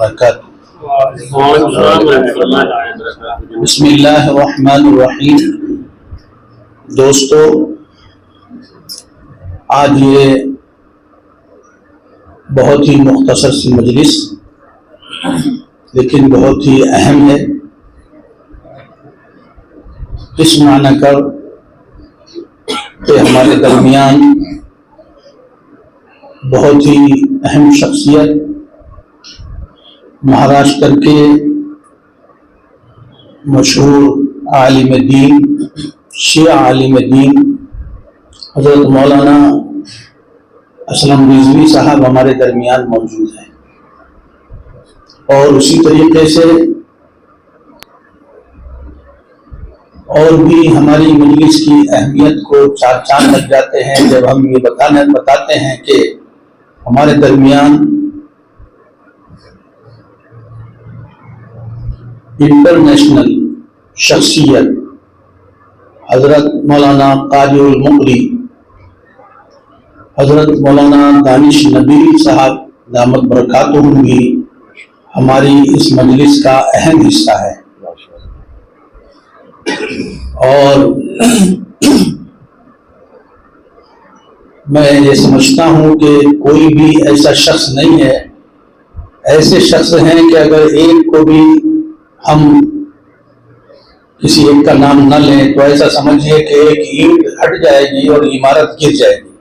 وبرکاتہ۔ بسم اللہ الرحمن الرحیم۔ دوستو، آج یہ بہت ہی مختصر سی مجلس لیکن بہت ہی اہم ہے، اس معنی کر کہ ہمارے درمیان بہت ہی اہم شخصیت مہاراشٹر کے مشہور عالم دین، شیعہ عالم دین حضرت مولانا اسلم رضوی صاحب ہمارے درمیان موجود ہیں، اور اسی طریقے سے اور بھی ہماری مجلس کی اہمیت کو چار چاند لگ جاتے ہیں جب ہم یہ بتاتے ہیں کہ ہمارے درمیان انٹرنیشنل شخصیت حضرت مولانا قاری المقری، حضرت مولانا دانش نبیل صاحب دامت برکاتہم بھی ہماری اس مجلس کا اہم حصہ ہے، اور میں یہ سمجھتا ہوں کہ کوئی بھی ایسا شخص نہیں ہے، ایسے شخص ہیں کہ اگر ایک کو بھی ہم کسی ایک کا نام نہ لیں تو ایسا سمجھیے کہ ایک اینٹ ہٹ جائے گی اور عمارت گر جائے گی۔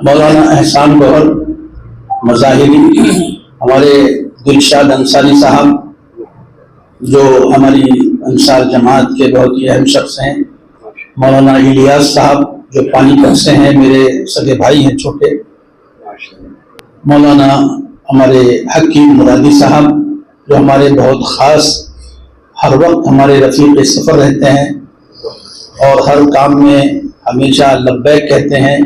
مولانا احسان گوہر مظاہری، ہمارے دلشاد انصاری صاحب جو ہماری انصار جماعت کے بہت ہی اہم شخص ہیں، مولانا الیاس صاحب جو پانی پت سے ہیں، میرے سگے بھائی ہیں چھوٹے، مولانا ہمارے حکیم مرادی صاحب جو ہمارے بہت خاص ہر وقت ہمارے رفیق سفر رہتے ہیں اور ہر کام میں ہمیشہ لبیک کہتے ہیں،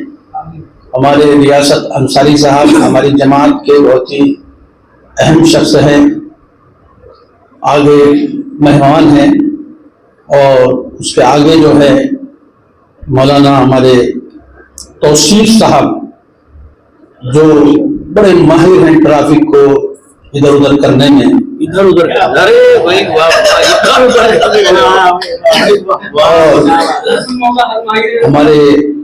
ہمارے ریاست انصاری صاحب ہماری جماعت کے بہت ہی اہم شخص ہیں، آگے مہمان ہیں، اور اس کے آگے جو ہے مولانا ہمارے توصیف صاحب جو بڑے ماہر ہیں ٹریفک کو ادھر ادھر کرنے میں، اور ہمارے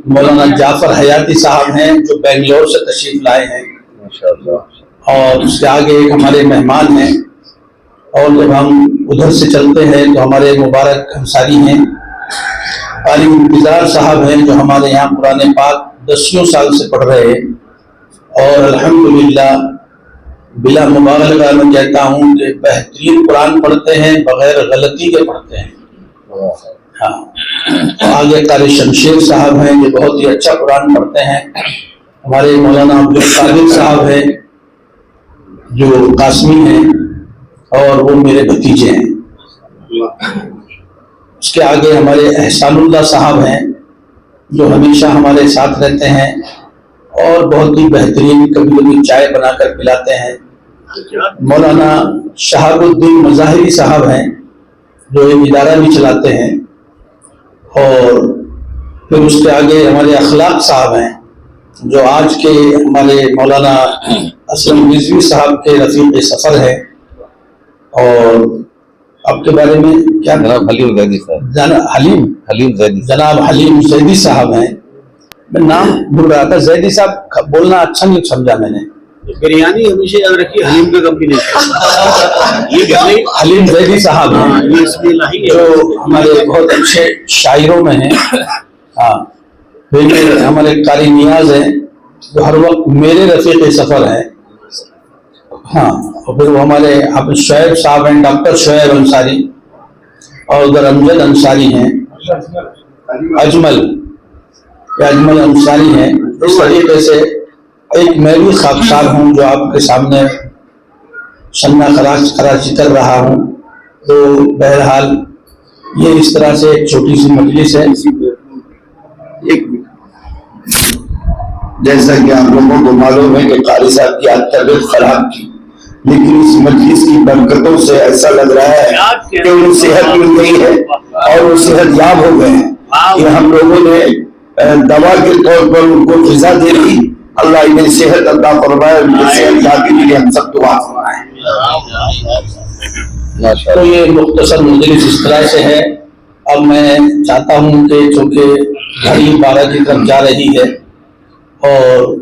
مولانا جعفر حیاتی صاحب ہیں جو بنگلور سے تشریف لائے ہیں، اور اس کے آگے ایک ہمارے مہمان ہیں، اور جب ہم ادھر سے چلتے ہیں تو ہمارے مبارک انصاری ہیں، عالم انتظار صاحب ہیں جو ہمارے یہاں قرآن پاک 10 سال سے پڑھ رہے ہیں، اور الحمدللہ بلا مبالغہ میں کہتا ہوں کہ بہترین قرآن پڑھتے ہیں، بغیر غلطی کے پڑھتے ہیں۔ ہاں، آگے قاری شمشیر صاحب ہیں جو بہت ہی اچھا قرآن پڑھتے ہیں، ہمارے مولانا عبدالقادر صاحب ہیں جو قاسمی ہیں اور وہ میرے بھتیجے ہیں۔ اس کے آگے ہمارے احسان اللہ صاحب ہیں جو ہمیشہ ہمارے ساتھ رہتے ہیں اور بہت ہی بہترین کبھی کبھی چائے بنا کر پلاتے ہیں۔ مولانا شہاب الدین مظاہری صاحب ہیں جو ایک ادارہ بھی چلاتے ہیں، اور پھر اس کے آگے ہمارے اخلاق صاحب ہیں جو آج کے ہمارے مولانا اسلم رضوی صاحب کے رفیق سفر ہیں، اور آپ کے بارے میں کیا؟ جناب حلیم زیدی صاحب، جناب حلیم زیدی صاحب ہیں، میں نام بھول رہا تھا، زیدی صاحب بولنا اچھا نہیں سمجھا میں نے، بریانی ہمیشہ یاد رکھیے حلیم کا کمبینیشن، یہ حلیم زیدی صاحب ہیں جو ہمارے بہت اچھے شاعروں میں ہیں۔ ہاں، پھر ہمارے قاری نیاز ہیں جو ہر وقت میرے رفیق سفر ہیں۔ ہاں، اور پھر وہ ہمارے حافظ شعیب صاحب ہیں، ڈاکٹر شعیب انصاری، اور ادھر امجد انصاری ہیں، اجمل انصاری ہیں۔ اس طریقے سے ایک میں بھی خاکسار ہوں جو آپ کے سامنے شنہ خراچی کر رہا ہوں، تو بہرحال یہ اس طرح سے ایک چھوٹی سی مجلس ہے۔ جیسا کہ آپ لوگوں کو معلوم ہے کہ قاری صاحب کی آج طبیعت خراب تھی، لیکن اس مجلس کی برکتوں سے ایسا لگ رہا ہے کہ ان صحت مل گئی ہے اور وہ صحت یاب ہو گئے ہیں، کہ ہم لوگوں نے دوا کے طور پر ان کو غذا دے دی اللہ انہیں صحت عطا فرمائے، ان کی صحت یابی کے لیے ہم سب دعا فرمائیں۔ تو یہ مختصر مجلس اس طرح سے ہے۔ اب میں چاہتا ہوں کہ چونکہ گھڑی 12 کی طرف جا رہی ہے، اور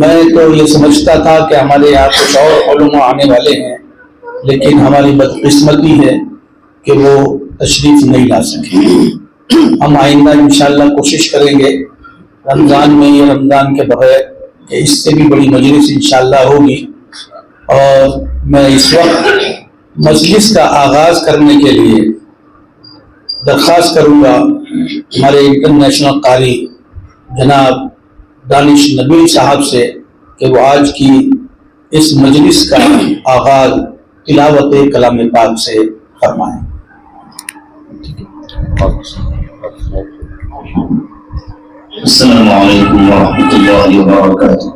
میں تو یہ سمجھتا تھا کہ ہمارے یہاں کچھ اور علماء آنے والے ہیں، لیکن ہماری بدقسمتی ہے کہ وہ تشریف نہیں لا سکے۔ ہم آئندہ انشاءاللہ کوشش کریں گے رمضان میں یا رمضان کے بغیر کہ اس سے بھی بڑی مجلس انشاءاللہ ہوگی۔ اور میں اس وقت مجلس کا آغاز کرنے کے لیے درخواست کروں گا ہمارے انٹرنیشنل قاری جناب دانش نبیل صاحب سے کہ وہ آج کی اس مجلس کا آغاز تلاوت کلام پاک سے فرمائیں۔ السلام علیکم ورحمۃ اللہ وبرکاتہ۔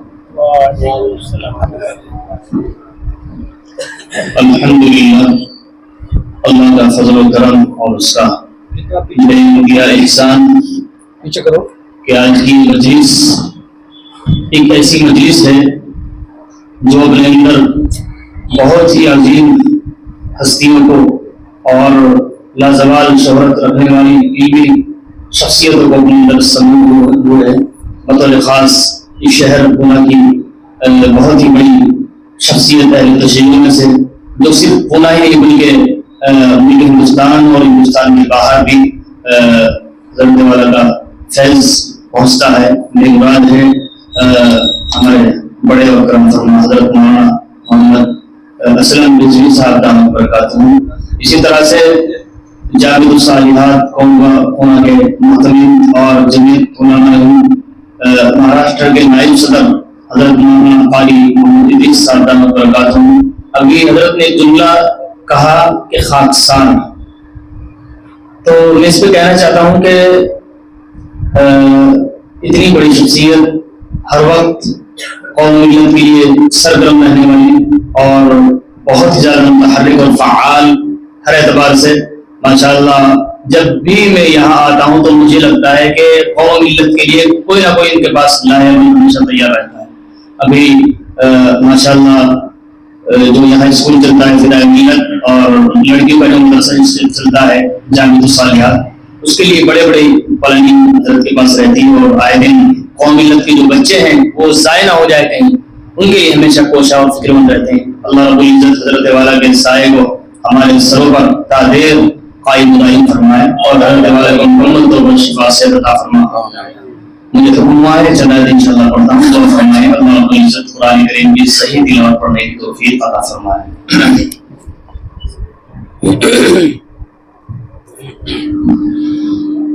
الحمدللہ، اللہ کا فضل و کرم اور اس کا بے احسان کہ آج کی مجلس ایک ایسی مجلس ہے جو اپنے اندر بہت ہی عظیم ہستیوں کو اور لازوال شہرت رکھنے والی علمی شخصیتوں کو اپنے اندر سمو ہوئے ہیں۔ بطور خاص اس شہر پونا کی بہت ہی بڑی شخصیت اہل تشیع میں سے، جو صرف پونا ہی نہیں بلکہ ہندوستان اور ہندوستان کے باہر بھی حضرت والا کا فیض پہنچتا ہے۔ میری مراد ہے ہمارے بڑے اکرم فرما حضرت مولانا محمد اسلم رضوی صاحب دامت برکاتہ۔ اسی طرح سے جامع الصالحات پونا کے محتمین اور جمعیت علماء مہاراشٹر کے نائب صدر حضرت مولانا قاری محمد ادریس صاحب دامت برکاتہ۔ ابھی حضرت نے جملہ کہا کہ خاکسار، تو میں اس پہ کہنا چاہتا ہوں کہ اتنی بڑی شخصیت، ہر وقت قومیت کے لیے سرگرم رہنے والی اور بہت ہی زیادہ متحرک اور فعال ہر اعتبار سے، ماشاءاللہ جب بھی میں یہاں آتا ہوں تو مجھے لگتا ہے کہ قوم ملت کے لیے کوئی نہ کوئی ان کے پاس لایا ہمیشہ تیار رہتا ہے۔ ابھی ماشاءاللہ جو یہاں اسکول چلتا ہے فدائے ملت، اور لڑکیوں کا جو مدرسہ چلتا ہے جامع الصالحات، اس کے لیے بڑے بڑے پلاننگ حضرت کے پاس رہتی ہے، اور آئے دن قوم ملت کے جو بچے ہیں وہ ضائع نہ ہو جائے کہیں، ان کے لیے ہمیشہ کوشاں اور فکر مند رہتے ہیں۔ اللہ رب العزت حضرت والا کے سائے کو ہمارے سروں پر تادیر قائم دائم فرمائے، اور حضرت والا کو مکمل طور پر شفا سے عطا فرمائے۔ مجھے تو ہوا ہے چلا انشاءاللہ پڑھتا ہوں، دعا فرمائے اللہ رب العزت قرآن کریم کی صحیح تلاوت پڑھنے کی توفیق عطا فرمائے۔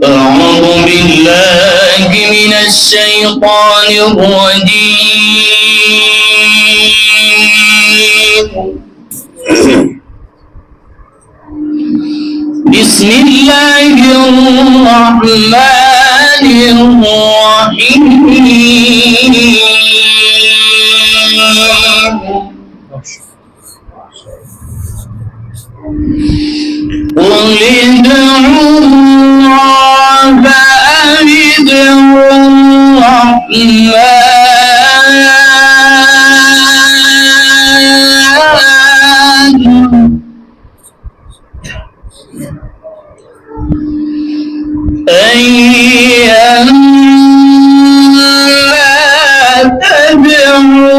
اعوذ باللہ من الشیطان الرجیم، بسم اللہ الرحمن الرحیم، قل ادعوا الله أو ادعوا الرحمن تدعوا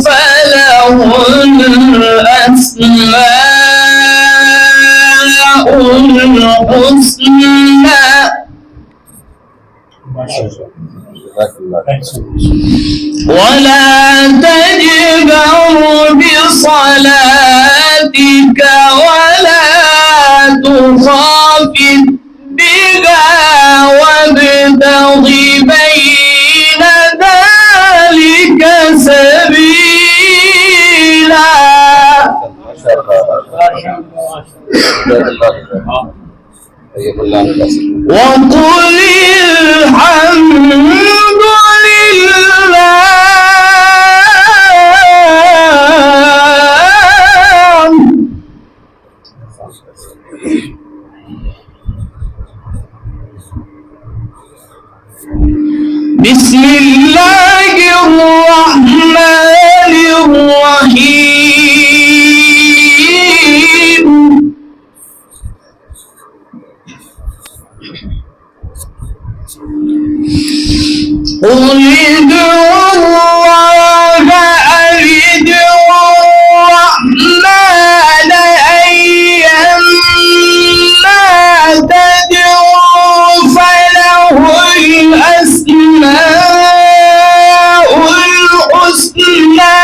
فله الأسماء الحسنى ولا تجهر بصلاتك ولا تخافت بها وابتغ بين ذلك سبيلا وقل الحمد لله بسم بسم الله الرحمن الرحيم قل ادعوا الله أو ادعوا الرحمن أيما تدعوا فله الأسماء الحسنى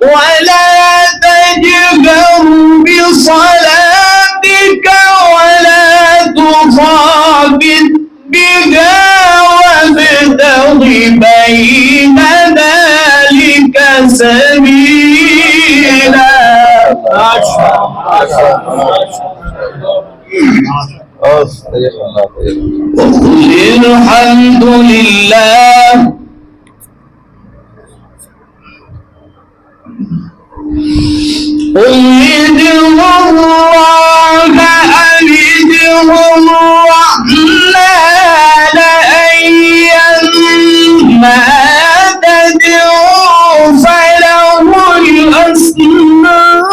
ولا تجهر بصلاتك ولا تخافت بها وابتغ بين ذلك سبيلا. وقل الحمد لله قل ادعوا الله أو ادعوا الرحمن أيما تدعوا فله الأسماء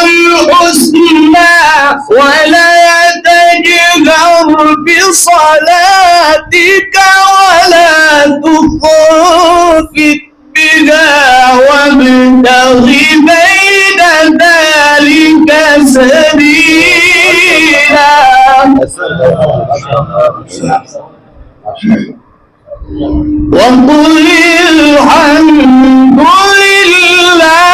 الحسنى ولا تجهر بصلاتك ولا تخافت بها وابتغ بين ذلك سبيلا. وقل الحمد لله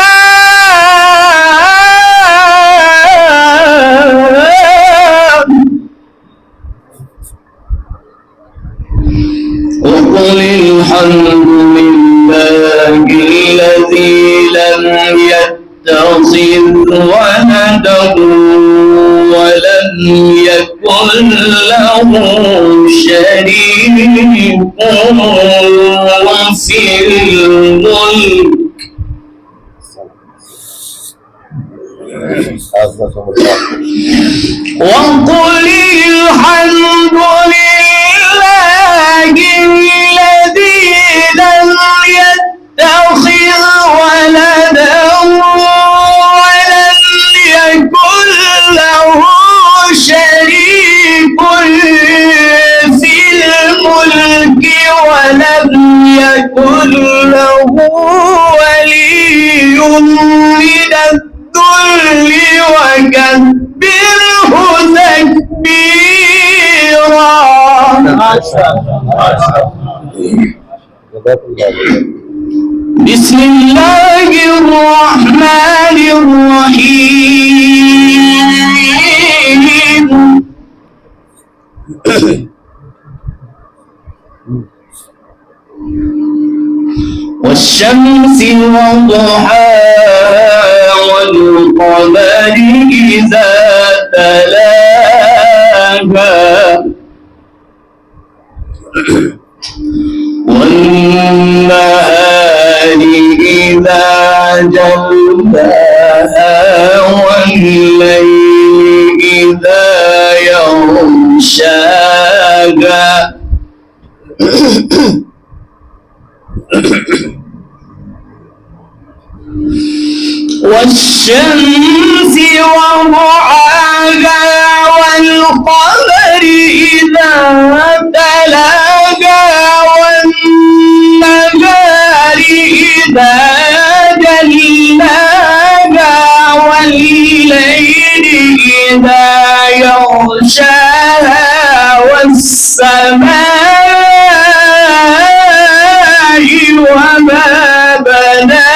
وقل الحمد لله الذي لم يتخذ ولدا ولم يكن له شريك في الملك وقل الحمد لله الذي لم يتخذ ولدا ولم يكن له شريك في الملك ولم يكن له ولي من الذل وكبره تكبيرا. بسم الله الرحمن الرحيم والشمس وضحاها والقمر إذا تلاها والنهار إذا جلاها والليل إذا يغشاها والشمس وضحاها والقمر إذا تلاها والنهار إذا جلاها والليل إذا يغشاها والسماء وما بناها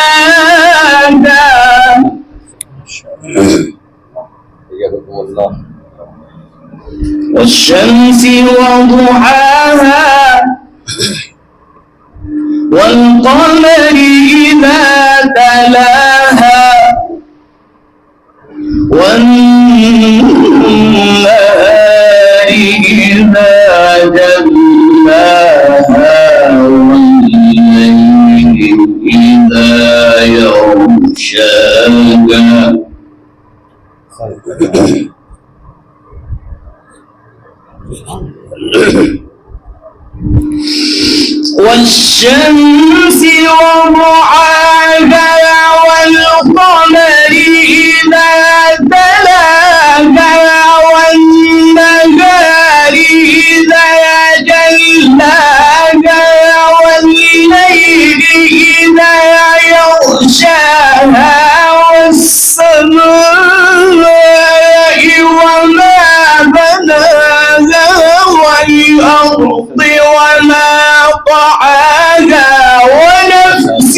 والشمس وضحاها والقمر إذا تلاها والنهار إذا جلاها والليل إذا يغشاها والشمس وضحاها والقمر إذا تلاها والنهار إذا جلاها والليل إذا يغشاها والسماء وما بناها والأرض وما طحاها ونفس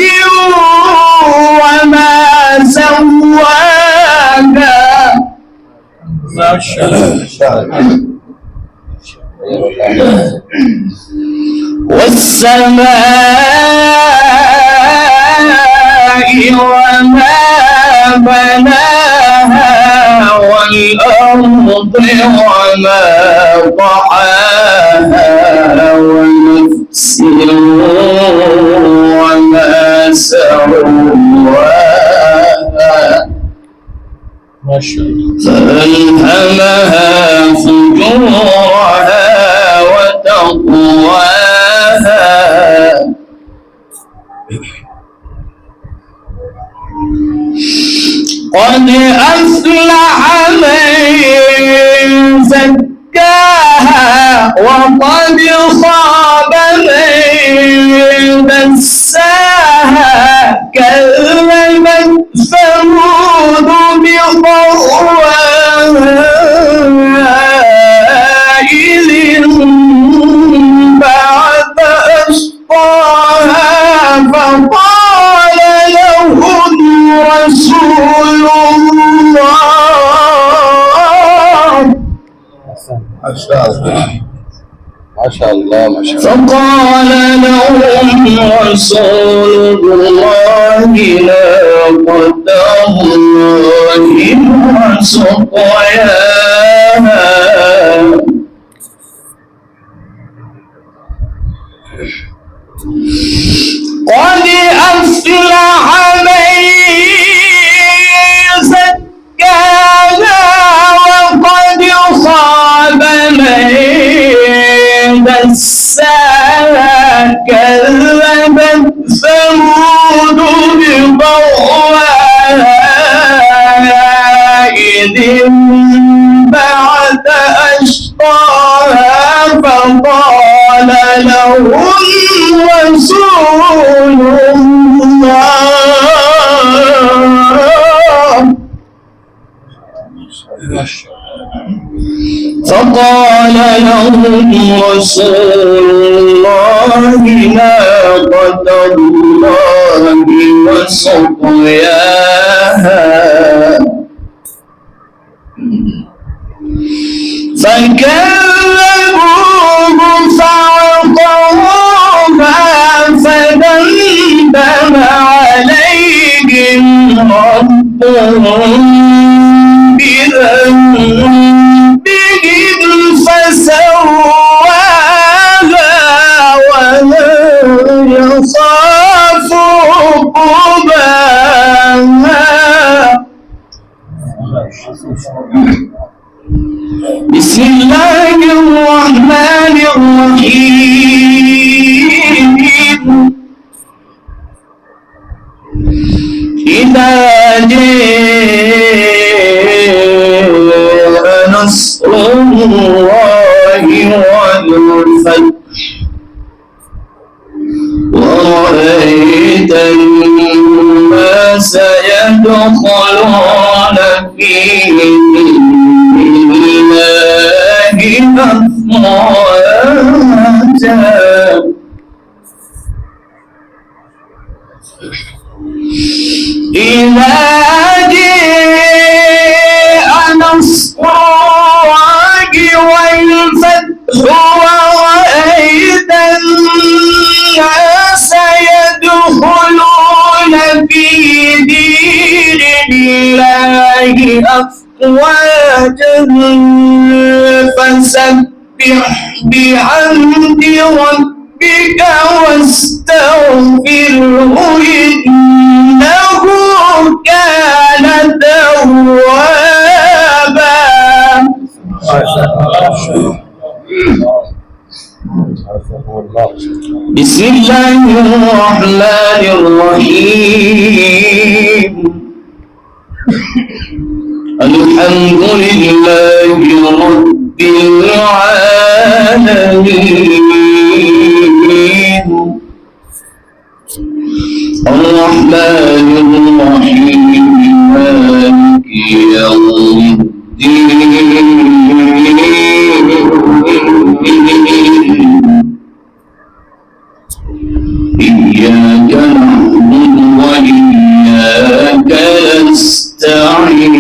وما سواها. ما شاء الله. والسماء وما بناها والأرض وما طحاها ونفس وما سواها. ما شاء الله. فألهمها فجورها وتقواها. قد أفلح من زكاها وقد خاب من دساها. كذبت ثمود بطغواها إذ انبعث أشقاها فقال لهم رسول الله. ما شاء الله ما شاء الله. فقال لهم رسول الله ناقة الله وسقياها. قد أفلح من زكاها وقد خاب من دساها. كذبت ثمود بطغواها إذ انبعث أشقاها فقال لهم رسول الله. فقال لهم رسول الله ناقة الله وسقياها. فكذبوه فعقروها فدمدم عليهم ربهم بذنبهم فسواها ولا يخاف عقباها. بسم الله الرحمن الرحيم. إذا جاء نصر الله والفتح ورأيت الناس يدخلون في دين الله أفواجا. إذا جاء نصر الله والفتح ورأيت الناس يدخلون في دين الله أفواجا فسبح بحمد ربك واستغفره إنه كان توابا. بسم الله الرحمن الرحيم الحمد لله رب العالمين الرحمن الرحيم مالك يوم الدين إياك نعبد وإياك نستعين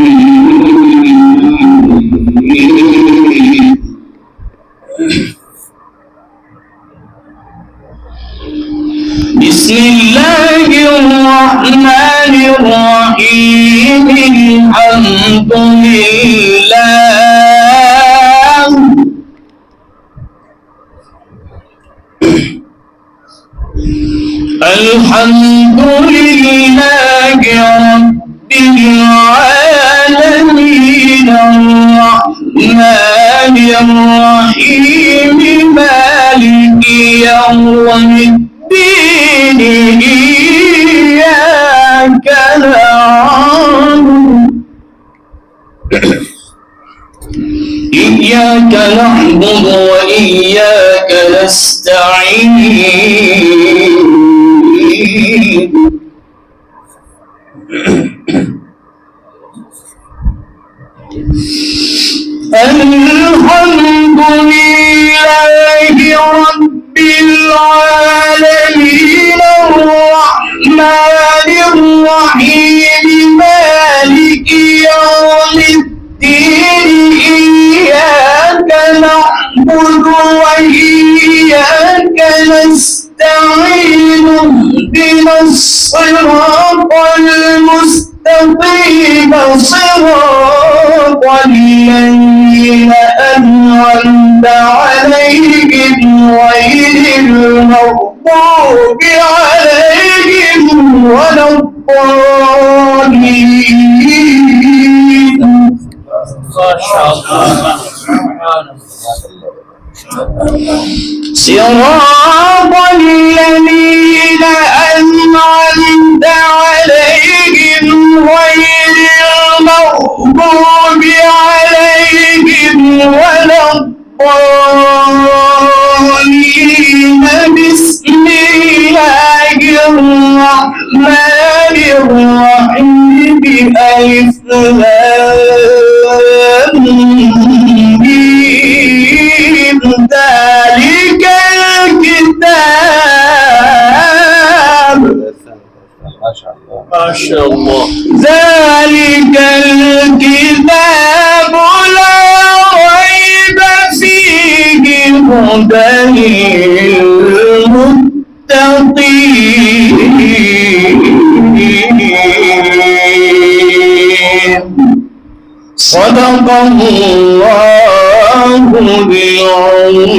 بسم الله الرحمن الرحيم الحمد لله الحمد لله رب العالمين الرحمن الرحيم مالك يوم الدين إياك نعبد وإياك نستعين الحمد لله رب العالمين الرحمن الرحيم مالك يوم الدين إياك نعبد وإياك نستعين اهدنا الصراط المستقيم صراط الذين أنعمت عليهم غير المغضوب عليهم ولا الضالين. صراط الذين أنعمت عليهم غير المغضوب عليهم ولا الضالين. بسم الله الرحمن الرحيم ألف لام ميم ذلك الكتاب ما شاء الله ذلك الكتاب لا ريب فيه هدى للمتقين. صدق الله العظيم.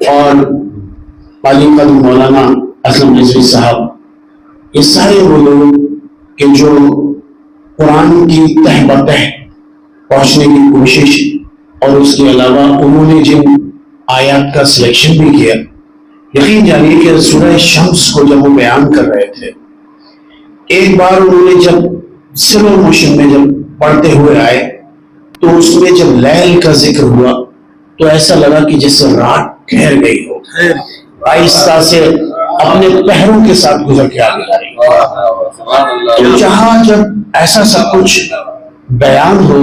اور علی قدر مولانا اسلم رضوی صاحب، یہ سارے وہ لوگ کہ جو قرآن کی تہ بتہ پہنچنے کی کوشش، اور اس کے علاوہ انہوں نے جن آیات کا سلیکشن بھی کیا، یقین جانیے کہ سورہ شمس کو جب وہ بیان کر رہے تھے، ایک بار انہوں نے جب سلو موشن میں جب پڑھتے ہوئے آئے تو اس میں جب لیل کا ذکر ہوا تو ایسا لگا کہ جیسے رات ٹھہر گئی ہو، آہستہ سے اپنے پہروں کے ساتھ گزر کے آگے جا رہی ہو۔ تو جہاں جب ایسا سب کچھ بیان ہو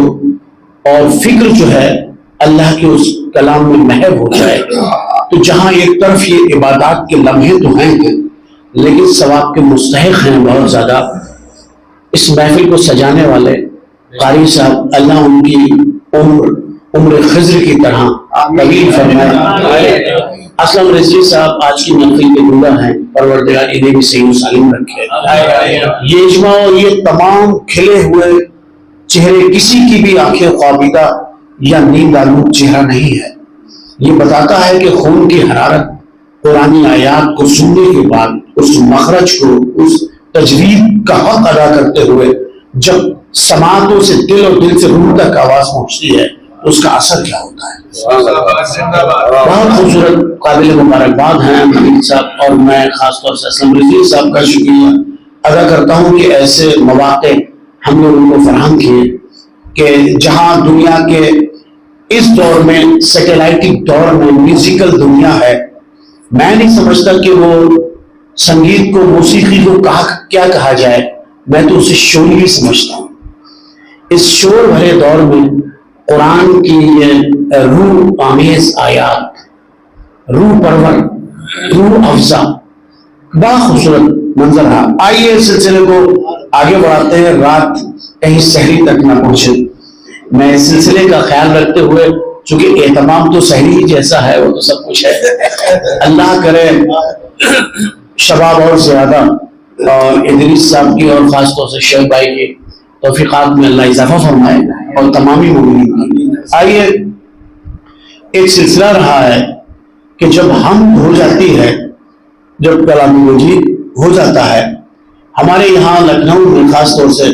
اور فکر جو ہے اللہ کے اس کلام میں محو ہو جائے، تو جہاں ایک طرف یہ عبادات کے لمحے تو ہیں لیکن ثواب کے مستحق ہیں بہت زیادہ، اس محفل کو سجانے والے قاری صاحب، اللہ ان کی عمر خضر کی طرح طویل فرمائے۔ اسلم رضوی صاحب آج کی محفل کے دورہ ہیں، پروردگار انہیں بھی صحیح و سالم رکھے۔ یہ اجماع اور یہ تمام کھلے ہوئے چہرے کسی کی بھی آنکھیں خوابیدہ یا نیند آلود چہرہ نہیں ہے، یہ بتاتا ہے کہ خون کی حرارت قرآنی آیات کو سننے کے بعد اس مخرج کو، اس تجوید کا حق ادا کرتے ہوئے جب سماعتوں سے دل اور دل سے روح تک آواز پہنچتی ہے تو اس کا اثر کیا ہوتا ہے۔ بہت خوبصورت، قابل مبارکباد ہیں حمید صاحب، اور میں خاص طور سے اسلم رضوی صاحب کا شکریہ ادا کرتا ہوں کہ ایسے مواقع ہم نے ان کو فراہم کیے کہ جہاں دنیا کے اس دور میں، سیٹلائٹک دور میں، میوزیکل دنیا ہے، میں نہیں سمجھتا کہ وہ سنگیت کو، موسیقی کو کیا کہا جائے، میں تو اسے شوری سمجھتا ہوں۔ اس شور بھرے دور میں قرآن کی یہ روح آمیز آیات، روح پرور، روح افزا، بڑا خوبصورت منظر رہا۔ آئیے اس سلسلے کو آگے بڑھاتے ہیں، رات کہیں سحری تک نہ پہنچے۔ میں اس سلسلے کا خیال رکھتے ہوئے، چونکہ اہتمام تو سحری جیسا ہے، وہ تو سب کچھ ہے، اللہ کرے شباب اور زیادہ، اور ادریس صاحب کی اور خاص طور سے شعیب بھائی کی توفیقات میں اللہ اضافہ فرمائے، اور تمامی مومنین کی۔ آئیے، ایک سلسلہ رہا ہے کہ جب ہم ہو جاتی ہے، جب کلام مجید ہو جاتا ہے، ہمارے یہاں لکھنؤ میں خاص طور سے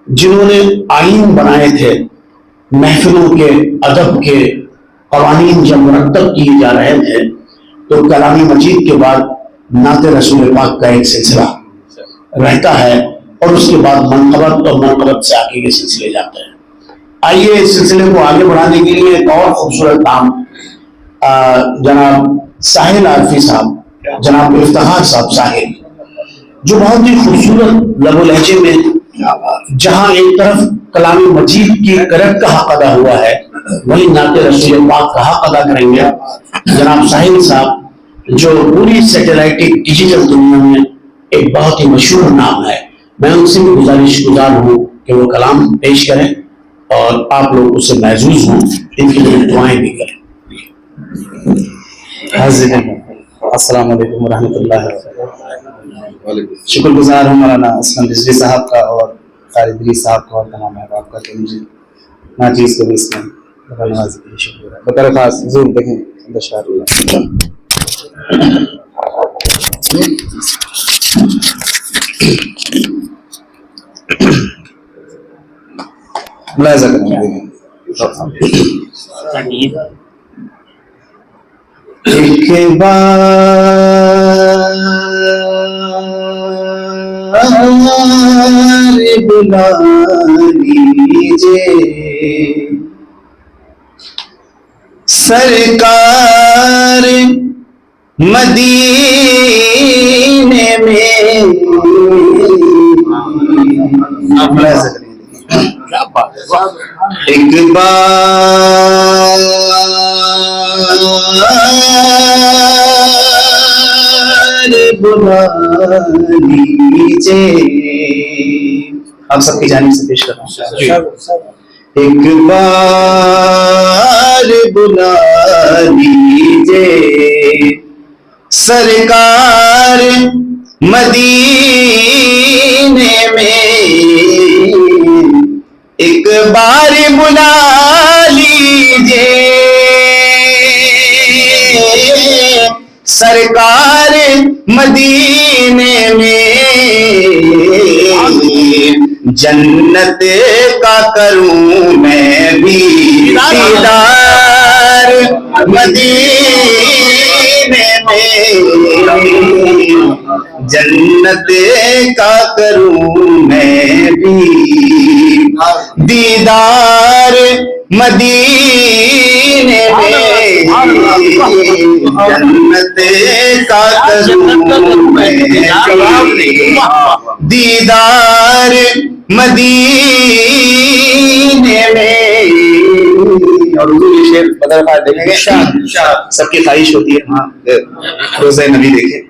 جنہوں نے آئین بنائے تھے، محفلوں کے، ادب کے قوانین جب مرتب کیے جا رہے تھے، تو کلام مجید کے بعد نعت رسول پاک کا ایک سلسلہ رہتا ہے، اور اس کے بعد منقبت، اور منقبت سے آگے کے سلسلے جاتے ہیں۔ آئیے اس سلسلے کو آگے بڑھانے کے لیے ایک اور خوبصورت کام جناب ساحل عارفی صاحب، جناب افتخار صاحب ساحل، جو بہت ہی خوبصورت لب و لہجے میں جہاں ایک طرف کلام مجید کی قرأت کا حق ادا ہوا ہے، وہی نعت رسول پاک کا حق ادا کریں گے جناب ساحل صاحب، جو پوری سیٹلائٹک ڈیجیٹل دنیا میں ایک بہت ہی مشہور نام ہے۔ میں ان سے بھی گزارش گزار ہوں کہ وہ کلام پیش کریں اور آپ لوگ اس سے محظوظ ہوں، ان کے لیے دعائیں بھی کریں۔ حاضرین السلام علیکم ورحمۃ اللہ وبرکاتہ۔ شکر گزار ہوں مولانا اسلم رضوی صاحب کا اور قاری ادریس صاحب کا اور تمام احباب کا کہ مجھے ناچیز کو بھی اس میں نوازی کے لیے شکریہ ہے۔ بطور خاص ضرور دیکھیں بشار اللہ ملاحظہ کریں۔ ایک بار بلا لیجیے سرکار مدینے میں، ایک بار بلا لیجیے، آپ سب کی جانب سے پیش کرتا ہوں۔ ایک بار بلا لیجیے سرکار مدینے میں، ایک بار بلا لیجیے سرکار مدینے میں جنت کا کروں میں بھی دیدار مدینے میں جنت کا کروں میں بھی دیدار مدینے میں جنت کا کروں میں دیدار مدینے میں. اور اردو یہ شعر بدل خواہ دیکھیں گے, سب کی خواہش ہوتی ہے ہاں روزہ نبی دیکھیں.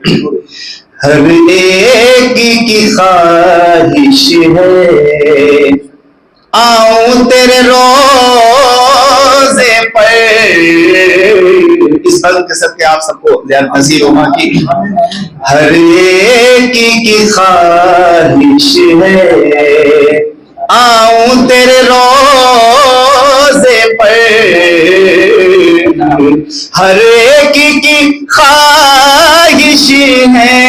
ہر ایک کی خواہش ہے آؤں تیرے روزے پر. اس بات کے سب کے آپ سب کو زیادہ نصیب ہوگا کہ ہر ایک کی خواہش ہے آؤں تیرے روزے پر. ہر ایک کی خواہش ہے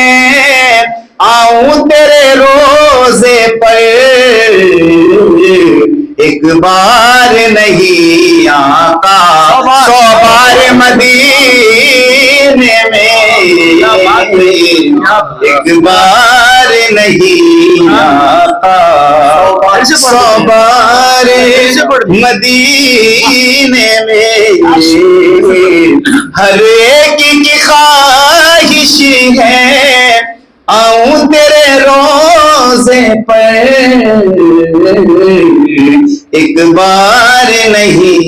آؤں تیرے روزے پر. ایک بار نہیں آقا 100 بار مدینے میں. ایک بار نہیں آقا 100 بار مدینے میں. ہر ایک کی خواہش ہے آؤں تیرے روزے پر. ایک بار نہیں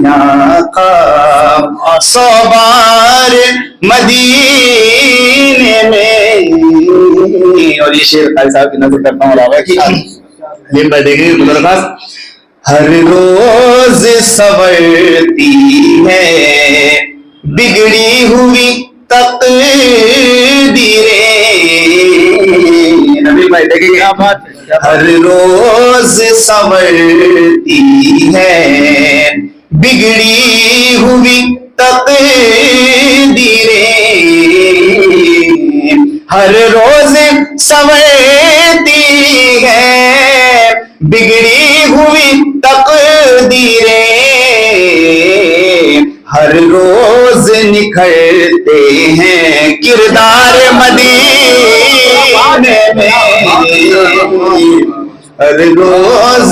آقا 100 بار مدینے میں. اور یہ شعر خالد صاحب کی نظر کرتا ہوں کہ لیم پر دیکھیں گے. ہر روز سنورتی ہے بگڑی ہوئی تقدیریں. نبی بھائی دیکھیں گے ہر روز سنورتی ہے بگڑی ہوئی تقدیریں. ہر روز سنورتی ہے بگڑی ہوئی تقدیریں. ہر روز نکھرتے ہیں کردار مدینے میں. ہر روز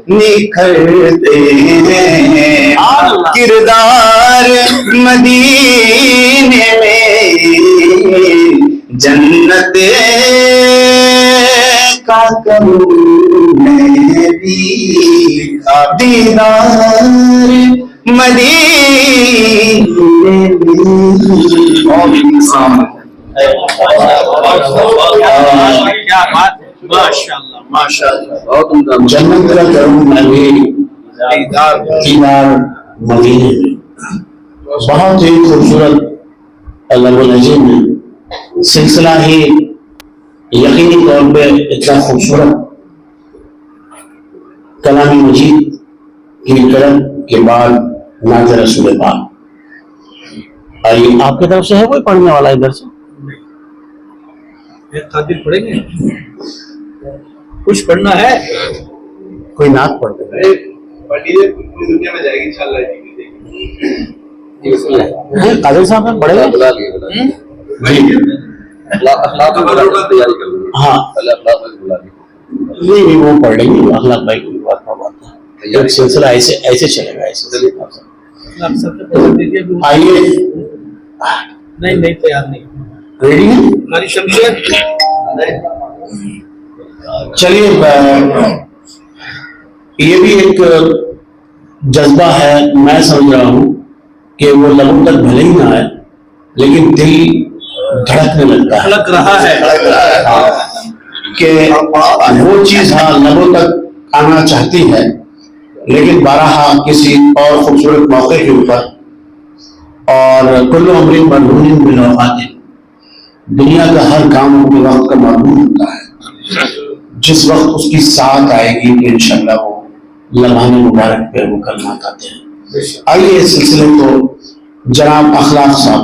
نکھرتے ہیں کردار مدینے میں. جنت کا کروں میں بھی دیدار مدینے جنت کا کروں میں بھی دیدار مدینے میں. بہت ہی خوبصورت لب العجیب میں سلسلہ ہی یقینی طور پہ اتنا خوبصورت کلام مجید کی کرم کے بعد نعت رسول پاک. آئیے آپ کی طرف سے ہے کوئی پڑھنے والا ادھر سے؟ پڑھیں گے کچھ پڑھنا ہے کوئی نعت پڑھ دے. دنیا میں جائے گی انشاءاللہ. قادر صاحب ہیں پڑھے گا جی ہاں نہیں وہ پڑھ لیں گے. اخلاق بھائی کی بات ایک سلسلہ ایسے چلے گا. ایسے آئیے نہیں تیار نہیں ریڈی ہے ہماری شمشیر. چلیے یہ بھی ایک جذبہ ہے. میں سمجھ رہا ہوں کہ وہ لبوں تک بھلے ہی نہ آئے لیکن دل دھڑکنے لگتا ہے, لگ رہا ہے کہ وہ چیز ہاں لبوں تک آنا چاہتی ہے لیکن بارہا کسی اور خوبصورت موقع کے اوپر. اور کل امر مرہون بالاوقات, دنیا کا ہر کام اپنے وقت کا مرہون ہوتا ہے. جس وقت اس کی ساتھ آئے گی کہ انشاءاللہ وہ لمحان مبارک پہ وہ کلمات آتے ہیں. آئیے اس سلسلے کو جناب اخلاق صاحب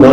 2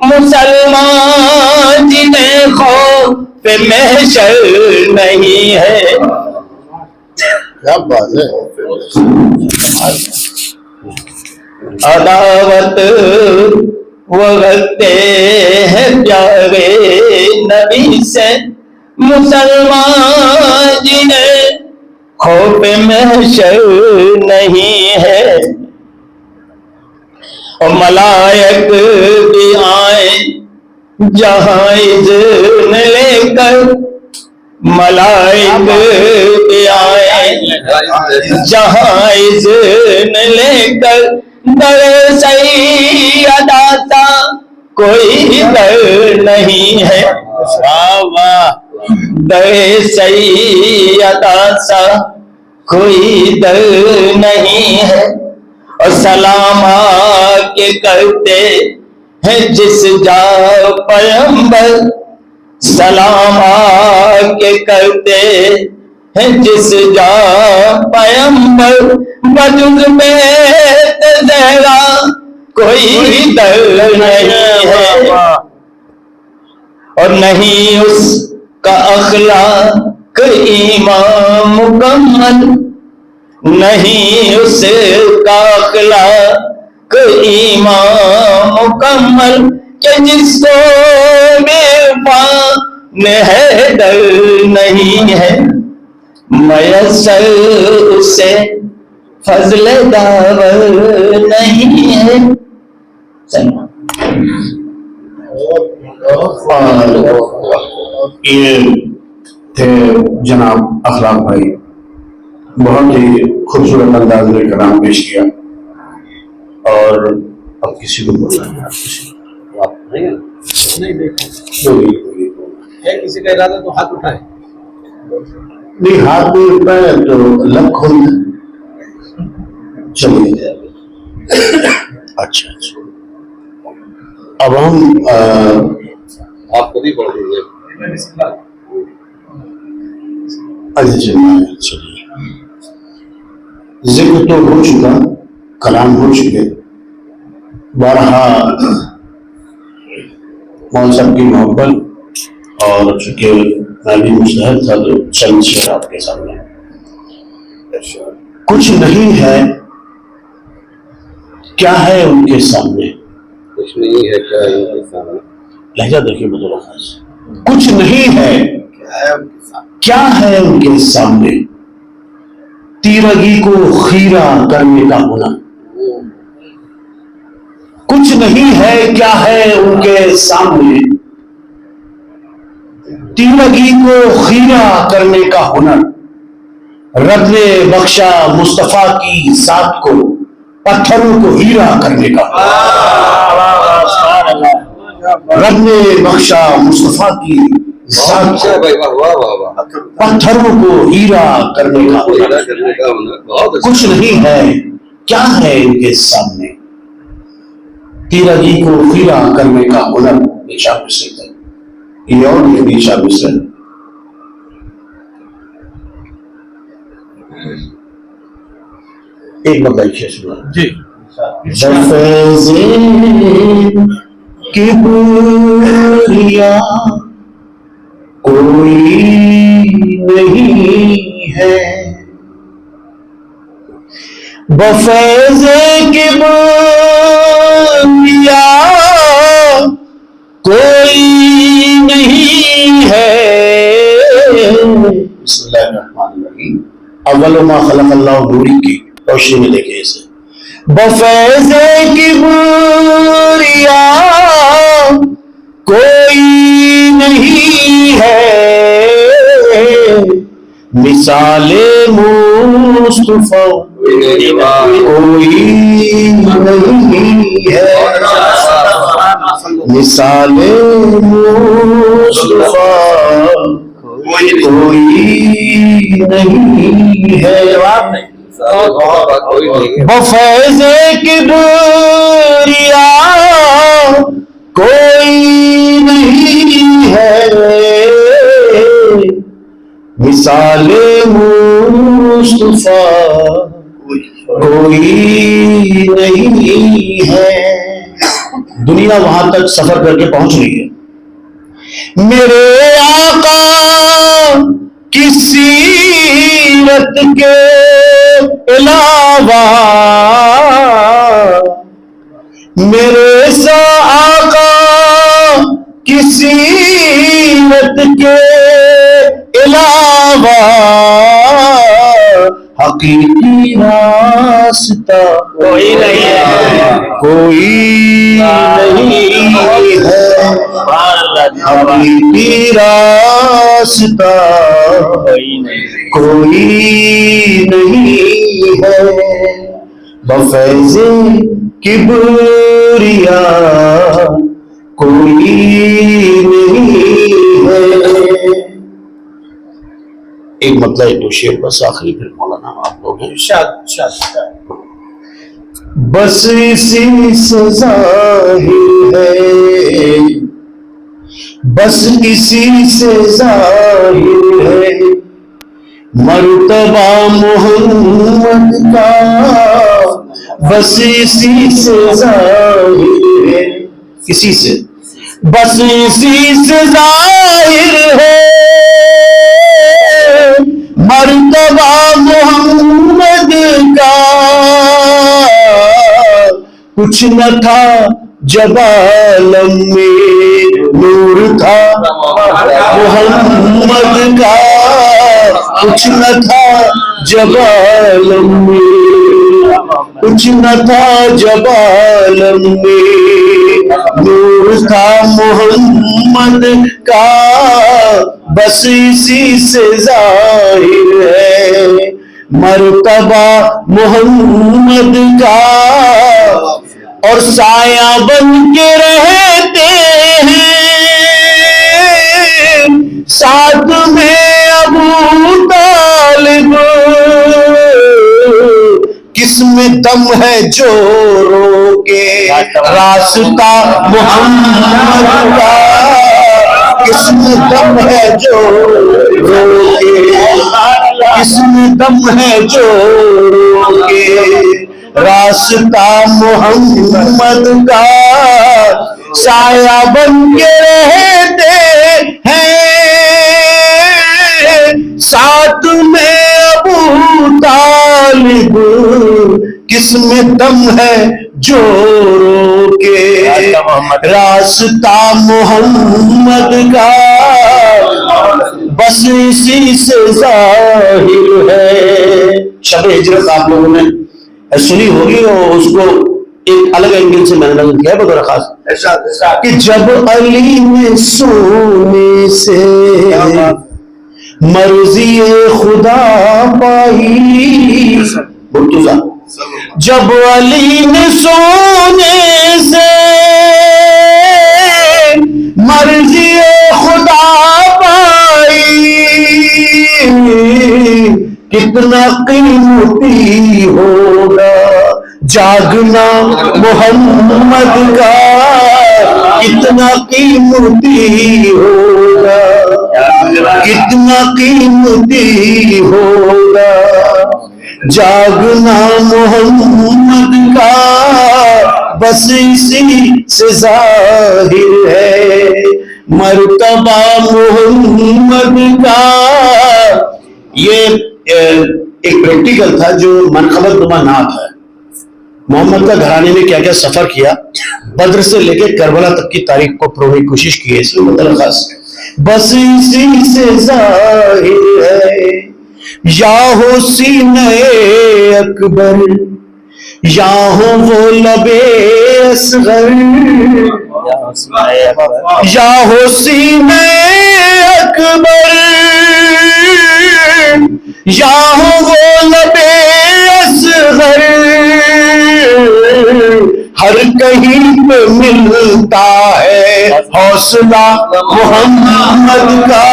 مسلمان جنہیں خوف محشر نہیں ہے. کیا بات ہے. عداوت وغتے ہیں پیارے نبی سے مسلمان جنہیں خوف محشر نہیں ہے. اور ملائک بھی آئیں جہاں اذن لے کر, ملائک بھی آئیں جہاں اذن لے کر, در سیدہ سا کوئی در نہیں ہے. در سیدہ سا کوئی در نہیں ہے. اور سلام کے کرتے ہیں جس جا پیغمبر, سلام کے کرتے ہیں جس جا پیغمبر, بجز بیت زہرا کوئی در نہیں ہے. اور نہیں اس کا اخلاق ایمان مکمل, نہیں اس کا اخلاق ایمان مکمل, کہ جس کو عرفان ہے ڈر نہیں ہے. میسر اسے فضل داور نہیں ہے. یہ تھے جناب اخلاق بھائی, بہت ہی خوبصورت انداز میں کلام پیش کیا. اور اب کسی کو بولنا ہے, کسی کا ارادہ تو ہاتھ اٹھائے. نہیں ہاتھ نہیں اٹھتا ہے تو لب کھول دیں. چلیے اچھا اچھا, اب ہم آپ خود ہی پڑھ دیجیے. چلیے, ذکر تو ہو چکا, کلام ہو چکے, بارہا مول صاحب کی محبت, اور چونکہ میں بھی مستحق تھا تو چند شعر آپ کے سامنے. کچھ نہیں ہے کیا ہے ان کے سامنے, کچھ نہیں ہے کیا ان کے سامنے, لہجہ دیکھیے بدل خاص. کچھ نہیں ہے کیا ہے ان کے سامنے, تیرگی کو خیرہ کرنے کا ہنر. کچھ نہیں ہے کیا ہے ان کے سامنے, تیرگی کو خیرہ کرنے کا ہنر. رب نے بخشا مصطفیٰ کی ذات کو, پتھروں کو ہیرا کرنے کا. رب نے بخشا مصطفیٰ کی ذات کو, پتھروں کو ہیرا کرنے کا. کچھ نہیں ہے کیا ہے ان کے سامنے, تیرگی کو خیرہ کرنے کا ہنر. شاہ سے یہ اور بھی شاہ سے ایک بتائیے سنا جی. کبریا کوئی نہیں ہے, بفیض کبریا کوئی نہیں ہے. بسم اللہ الرحمن الرحیم. اول ما خلق اللہ نوری کی روشنی میں دیکھیں اسے. بفیض کبریا کوئی نہیں ہے, مثال مصطفیٰ کوئی نہیں ہے, مثال مصطفیٰ کوئی نہیں ہے. بفیض کبریا کوئی نہیں ہے, مثال مصطفیٰ کوئی نہیں ہے. دنیا وہاں تک سفر کر کے پہنچ رہی ہے. میرے آقا کی سیرت کے علاوہ میرے آقا کی سیرت کے علاوہ حقیقی راستہ کوئی نہیں ہے, کوئی نہیں ہے, حقیقی راستہ کوئی نہیں ہے, بفیض کبریا کوئی نہیں ہے. ایک مطلب ایک دو شعر بس آخری, پھر مولانا آپ لوگ ہیں. بس اسی سے ظاہر ہے, بس اسی سے ظاہر ہے مرتبہ محمد کا, بس اسی سے ظاہر ہے, کسی سے بس اسی سے ظاہر ہے مرتبہ محمد کا, کچھ نہ تھا جب عالم میں نور تھا محمد کا, کچھ نہ تھا جب عالم میں, کچھ نہ تھا جب عالم میں نور تھا محمد کا, بس اسی سے ظاہر ہے مرتبہ محمد کا. اور سایہ بن کے رہتے ہیں ساتھ میں ابو طالب, کس میں دم ہے جو روکے راستہ محمد کا, کس میں دم ہے جو روکے, کس میں دم ہے جو روکے راستہ محمد کا. سایہ بن کے رہتے ہیں ساتھ میں ابو طالب, کس میں دم ہے جو روکے راستہ محمد کا, بس اسی سے ظاہر ہے. شب ہجرت آپ لوگوں نے سنی ہوگی اور اس کو ایک الگ اینگل سے میں نے نظر کیا بطور خاص کہ جب علی نے سونے سے مرضی خدا پائی, جب علی نے سونے سے مرضی خدا پائی, کتنا قیمتی ہوگا جاگنا محمد کا, کتنا قیمتی ہوگا, کتنا قیمتی ہوگا جاگنا محمد کا, بس اسی سے ظاہر ہے مرتبہ محمد کا. یہ ایک پریکٹیکل تھا جو منقبت نما نعت ہے. محمد کا گھرانے میں کیا کیا سفر کیا, بدر سے لے کے کربلا تک کی تاریخ کو پرونے کی کوشش کی ہے. اس میں مطلب خاص بس اسی سے ظاہر ہے یا ہو سینہ اکبر یا ہو وہ لبے اصغر, یا ہو سینہ اکبر یا ہو وہ لبے اصغر, ہر کہیں پہ ملتا ہے حوصلہ محمد کا,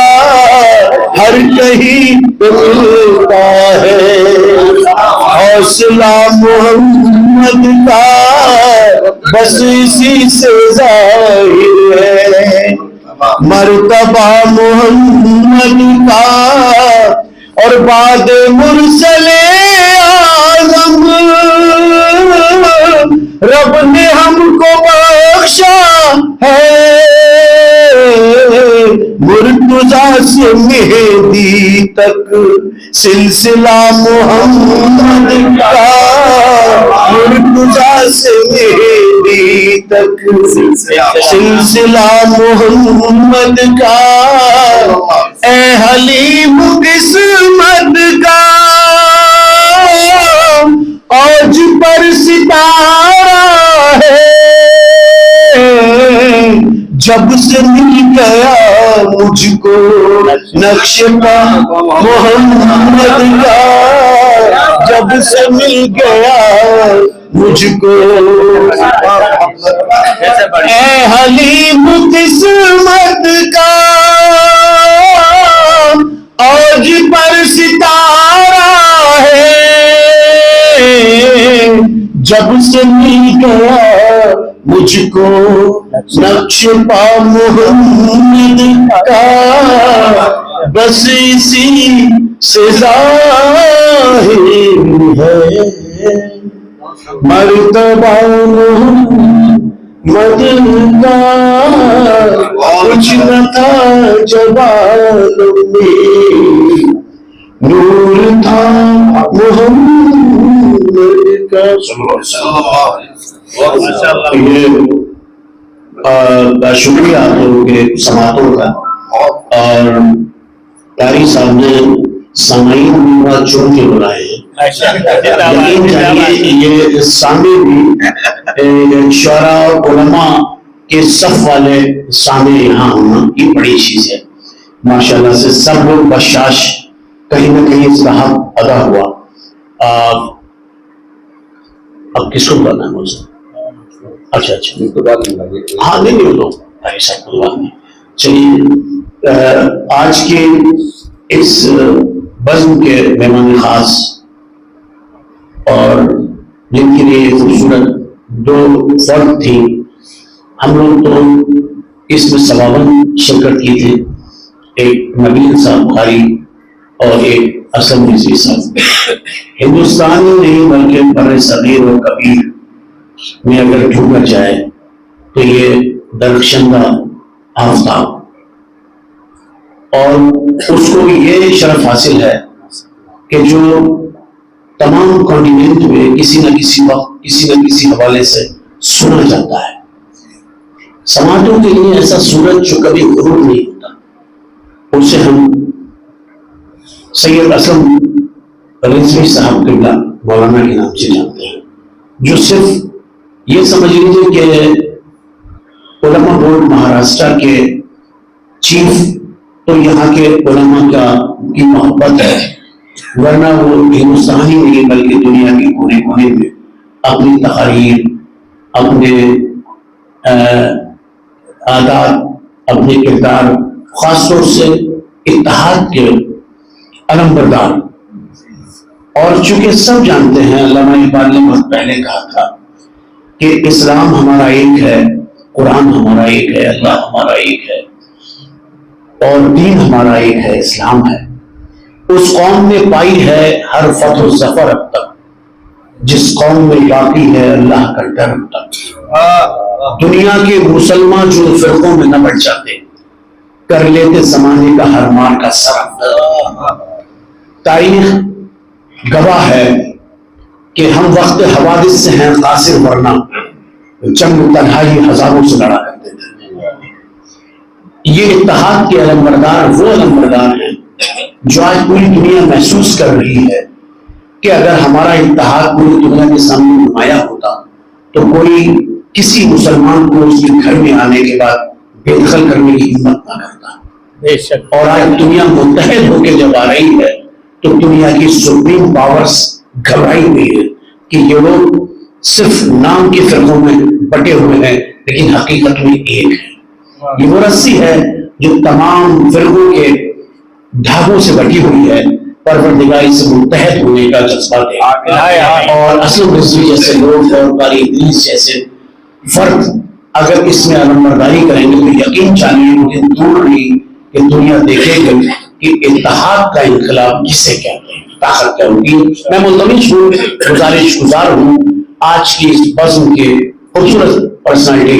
ہر کہیں پہ ملتا ہے حوصلہ محمد کا, بس اسی سے ظاہر ہے مرتبہ محمد کا. اور بعد مرسل اعظم رب نے ہم کو بخشا ہے مرتضی سے مہدی تک سلسلہ محمد کا، مرتضی سے مہدی تک سلسلہ محمد کا، اے حلیم قسمت کا آج پر ستارہ ہے، جب سے مل گیا مجھ کو نقش پا محمد کا، جب سے مل گیا مجھ کو اے حلیم قسمت کا آج پر ستارہ ہے، جب سے مل گیا مجھ کو نقش پا محمد کا، بس اسی سے ظاہر ہے مرتبہ محمد کا، کچھ نہ تھا جوانوں میں نور تھا محمد کا۔ شکریہ آپ لوگوں کے سماعتوں کا، اور قاری صاحب نے سامعین بھی چن کے بلائے ہیں، یقین جانیے یہ سامع بھی شعراء اور علماء کے صف والے سامع یہاں ہونا یہ بڑی چیز ہے، ماشاءاللہ سے سب لوگ بشاش، کہیں نہ کہیں اس کا حق ادا ہوا۔ اب کس کو بلانا ہے مجھے؟ اچھا ہاں نہیں لو بھائی صاحب کو بات نہیں۔ چلیے آج کے اس بزم کے مہمان خاص اور جن کے لیے خوبصورت دو فرد تھی، ہم لوگ تو اس میں ثواباً شرکت کی تھی، ایک نبیل صاحب بخاری اور ایک اسلم رضوی صاحب، ہندوستان میں نہیں بلکہ بر صغیر و کبیر میں اگر ڈھونڈا جائے تو یہ درخشندہ آفتاب، اور اس کو یہ شرف حاصل ہے کہ جو تمام کانٹیننٹ میں کسی نہ کسی وقت کسی نہ کسی حوالے سے سنا جاتا ہے۔ سماعتوں کے لیے ایسا سورج جو کبھی غروب نہیں ہوتا، اسے ہم سید اسلم رضوی صاحب قبلہ مولانا کے نام سے جانتے ہیں، جو صرف یہ سمجھ لیجیے کہ علماء بورڈ مہاراشٹر کے چیف تو یہاں کے علماء کی محبت ہے، ورنہ وہ ہندوستان ہی نہیں بلکہ دنیا کے کونے کونے میں اپنی تقاریر، اپنے عادات، اپنے کردار، خاص طور سے اتحاد کے علم بردار۔ اور چونکہ سب جانتے ہیں، علامہ اقبال نے بہت پہلے کہا تھا کہ اسلام ہمارا ایک ہے، قرآن ہمارا ایک ہے، اللہ ہمارا ایک ہے، اور دین ہمارا ایک ہے، اسلام ہے۔ اس قوم نے پائی ہے ہر فتح و ظفر اب تک، جس قوم میں باقی ہے اللہ کا ڈر اب تک۔ دنیا کے مسلمان جو فرقوں میں نہ بڑھ جاتے، کر لیتے زمانے کا ہر مار کا سرف۔ تاریخ گواہ ہے کہ ہم وقت حوادث سے ہیں قاصر، ورنہ جنگ تنہائی ہزاروں سے لڑا کرتے تھے۔ یہ اتحاد کے علمبردار وہ علمبردار ہیں جو آج پوری دنیا محسوس کر رہی ہے کہ اگر ہمارا اتحاد پوری دنیا کے سامنے نمایاں ہوتا تو کوئی کسی مسلمان کو اس کے گھر میں آنے کے بعد بے دخل کرنے کی ہمت نہ کرتا۔ اور آج دنیا متحد ہو کے جب آ رہی ہے تو دنیا کی سپریم پاورز گھبرائی ہوئی ہے کہ یہ لوگ صرف نام کے فرقوں میں بٹے ہوئے ہیں لیکن حقیقت میں ایک ہے۔ یہ وہ رسی ہے جو تمام فرقوں کے دھاگوں سے بٹی ہوئی ہے، پروردگار سے متحد ہونے کا جذبہ دے۔ اور اسلم رضوی جیسے لوگ اور قاری ادریس جیسے فرد اگر اس میں علمبرداری کریں گے تو یقین جانیے مجھے دور نہیں کہ دنیا دیکھے گی کہ اتحاد کا انقلاب کسے کہتے ہیں، طاقت کیا ہوگی۔ میں ملتمس ہوں، گزارش گزار ہوں آج کی اس بزم کے خوبصورت پرسنالٹی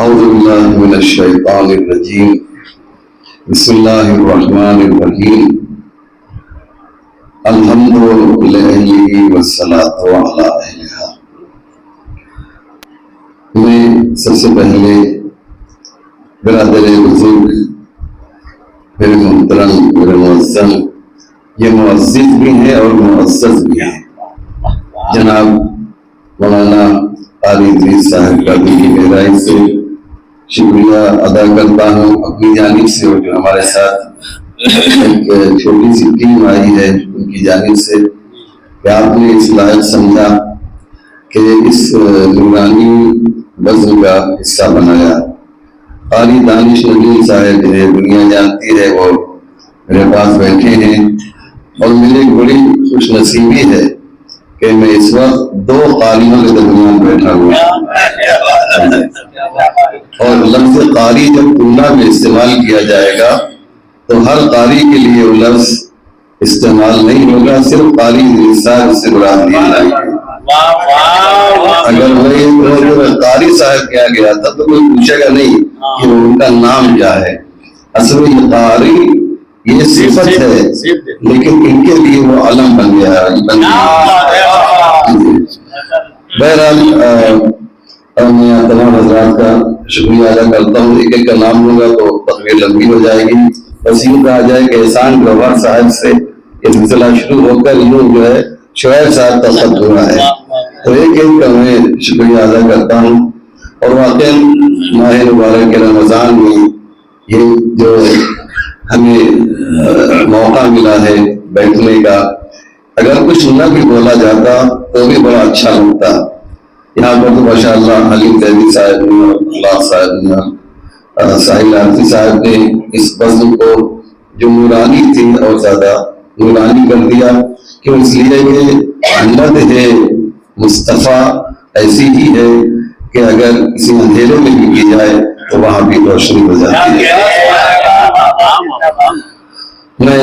أعوذ بالله من الشيطان الرجيم بسم الله الرحمن الرحيم الحمد لله والصلاة على أهلها. میں سب سے پہلے برادر بزرگ میرے محترم میرے معزز یہ معزز بھی ہیں اور معزز بھی ہیں جناب مولانا قاری ادریس صاحب کا بھی گہرائی سے شکریہ ادا کرتا ہوں اپنی جانب سے اور جو ہمارے ساتھ ایک چھوٹی سی ٹیم آئی ہے ان کی جانب سے کہ آپ نے اس لائق سمجھا کہ اس نورانی بزم کا حصہ بنایا. قاری دانش نبیل صاحب جنہیں دنیا جانتی ہے وہ میرے پاس بیٹھے ہیں اور میری ایک بڑی خوش نصیبی ہے کہ میں اس وقت 2 قاریوں کے درمیان بیٹھا ہوا اور لفظ قاری جب تلنا میں استعمال کیا جائے گا تو ہر قاری کے لیے وہ لفظ استعمال نہیں ہوگا, صرف قاری صاحب سے مراد لیا جائے گا. اگر وہی قاری صاحب کیا گیا تھا تو کوئی پوچھے گا نہیں کہ ان کا نام کیا ہے. اصل یہ قاری یہ صفت ہے لیکن ان کے لیے وہ علم بن گیا ہے. بہرحال میں تمام حضرات کا شکریہ ادا کرتا ہوں. ایک ایک کا نام لوں گا تو تقریر لمبی ہو جائے گی. بس یوں کہا جائے کہ احسان گوہر صاحب سے یہ سلسلہ شروع ہو کر یوں جو ہے شعیب صاحب تک ختم ہوا ہے تو ایک ایک کا میں شکریہ ادا کرتا ہوں. اور واقعی ماہ مبارک کے رمضان میں یہ جو ہمیں موقع ملا ہے بیٹھنے کا, اگر کچھ نہ بھی بولا جاتا تو بھی بڑا اچھا لگتا. یہاں پر تو ماشاء اللہ حلیم تیبی صاحب نے اور اللہ صاحب نے ساحل عارفی صاحب نے اس بزم کو جو نورانی تھی اور زیادہ نورانی کر دیا کہ اس لیے کہ احمد ہے مصطفیٰ ایسی ہی ہے کہ اگر کسی اندھیرے میں بھی کی جائے تو وہاں بھی روشنی ہو جاتی ہے. میں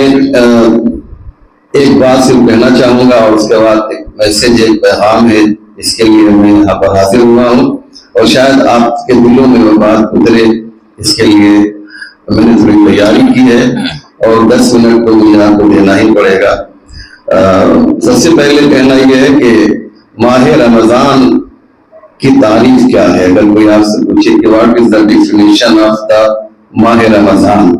ایک بات صرف کہنا چاہوں گا اور اس کے بعد ایک میسج ایک پیغام ہے اس کے لیے میں یہاں پر حاضر ہوا ہوں اور شاید آپ کے دلوں میں وہ بات اترے اس کے لیے میں نے تھوڑی تیاری کی ہے اور 10 منٹ تو مجھے آپ کو دینا ہی پڑے گا. سب سے پہلے کہنا یہ ہے کہ ماہ رمضان کی تعریف کیا ہے. اگر کوئی آپ سے پوچھے کہ what is the definition of the ماہ رمضان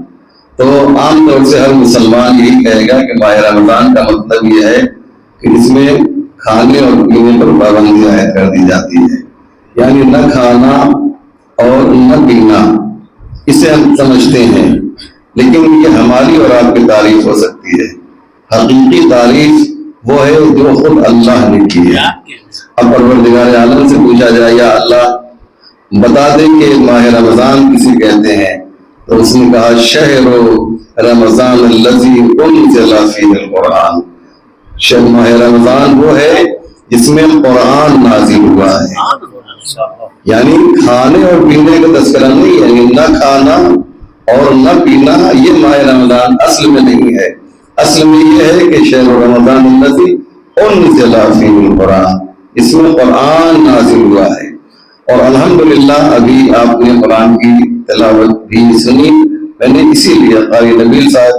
تو عام طور سے ہر مسلمان یہی کہے گا کہ ماہ رمضان کا مطلب یہ ہے کہ اس میں کھانے اور پینے پر پابندی عائد کر دی جاتی ہے, یعنی نہ کھانا اور نہ پینا, اسے ہم سمجھتے ہیں. لیکن یہ ہماری اور آپ کی تعریف ہو سکتی ہے. حقیقی تعریف وہ ہے جو خود اللہ نے کی ہے. اب پروردگار عالم سے پوچھا جائے یا اللہ بتا دیں کہ ماہ رمضان کسی کہتے ہیں تو اس نے کہا شہر رمضان الذی انزل فیہ القرآن. شہر ماہ رمضان وہ ہے جس میں قرآن نازل ہوا ہے. یعنی کھانے اور پینے کا تذکرہ نہیں, یعنی نہ کھانا اور نہ پینا یہ ماہ رمضان اصل میں نہیں ہے. اصل میں یہ ہے کہ شہر رمضان الذی انزل فیہ القرآن, اس میں قرآن نازل ہوا ہے. اور الحمدللہ ابھی آپ نے قرآن کی تلاوت بھی سنی. میں نے اسی لیے قاری نبیل صاحب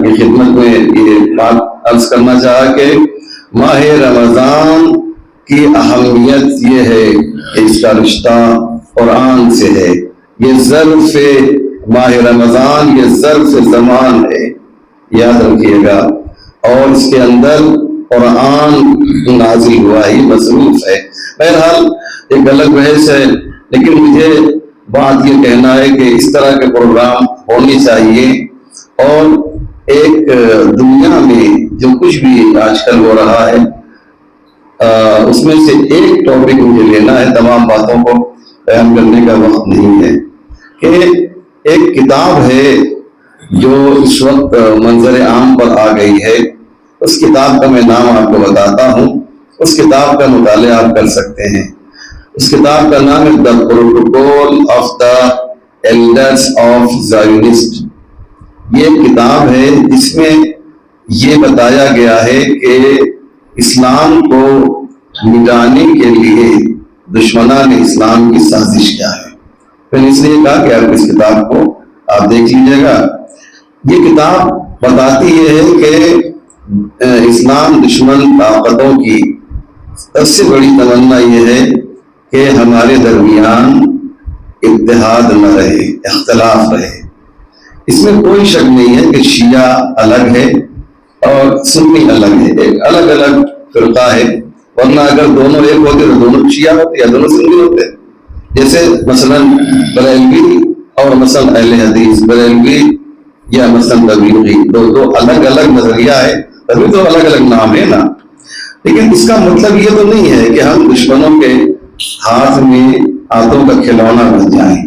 کی خدمت میں یہ بات عرض کرنا چاہا کہ ماہ رمضان کی اہمیت یہ ہے کہ اس کا رشتہ قرآن سے ہے. یہ ظرف ماہ رمضان یہ ظرف زمان ہے, یاد رکھیے گا. اور اس کے اندر قرآن نازل ہوا ہی مصروف ہے. بہرحال ایک الگ بحث ہے, لیکن مجھے بات یہ کہنا ہے کہ اس طرح کے پروگرام ہونے چاہیے. اور ایک دنیا میں جو کچھ بھی آج کل ہو رہا ہے اس میں سے ایک ٹاپک مجھے لینا ہے, تمام باتوں کو بیان کرنے کا وقت نہیں ہے, کہ ایک کتاب ہے جو اس وقت منظر عام پر آ گئی ہے. اس کتاب کا میں نام آپ کو بتاتا ہوں, اس کتاب کا مطالعہ آپ کر سکتے ہیں. اس کتاب کا نام ہے the protocol of the elders of Zionist. یہ ایک کتاب ہے جس میں یہ بتایا گیا ہے کہ اسلام کو مٹانے کے لیے دشمنان اسلام کی سازش کیا ہے. میں نے اس لیے کہا کہ آپ اس کتاب کو آپ دیکھ لیجیے گا. یہ کتاب بتاتی ہے کہ اسلام دشمن طاقتوں کی سب سے بڑی تمنا یہ ہے کہ ہمارے درمیان اتحاد نہ رہے، اختلاف رہے. اس میں کوئی شک نہیں ہے کہ شیعہ الگ ہے اور سنی الگ ہے، ایک الگ الگ فرقہ ہے. ورنہ اگر دونوں ایک ہوتے تو دونوں شیعہ ہوتے یا دونوں سنی ہوتے. جیسے مثلا بریلوی اور مثلا اہل حدیث، بریلوی یا مثلا تبلیغی، دو الگ الگ نظریہ ہے، تبھی تو الگ الگ نام ہے نا. لیکن اس کا مطلب یہ تو نہیں ہے کہ ہم دشمنوں کے ہاتھ میں ہاتھوں کا کھلونا بن جائیں.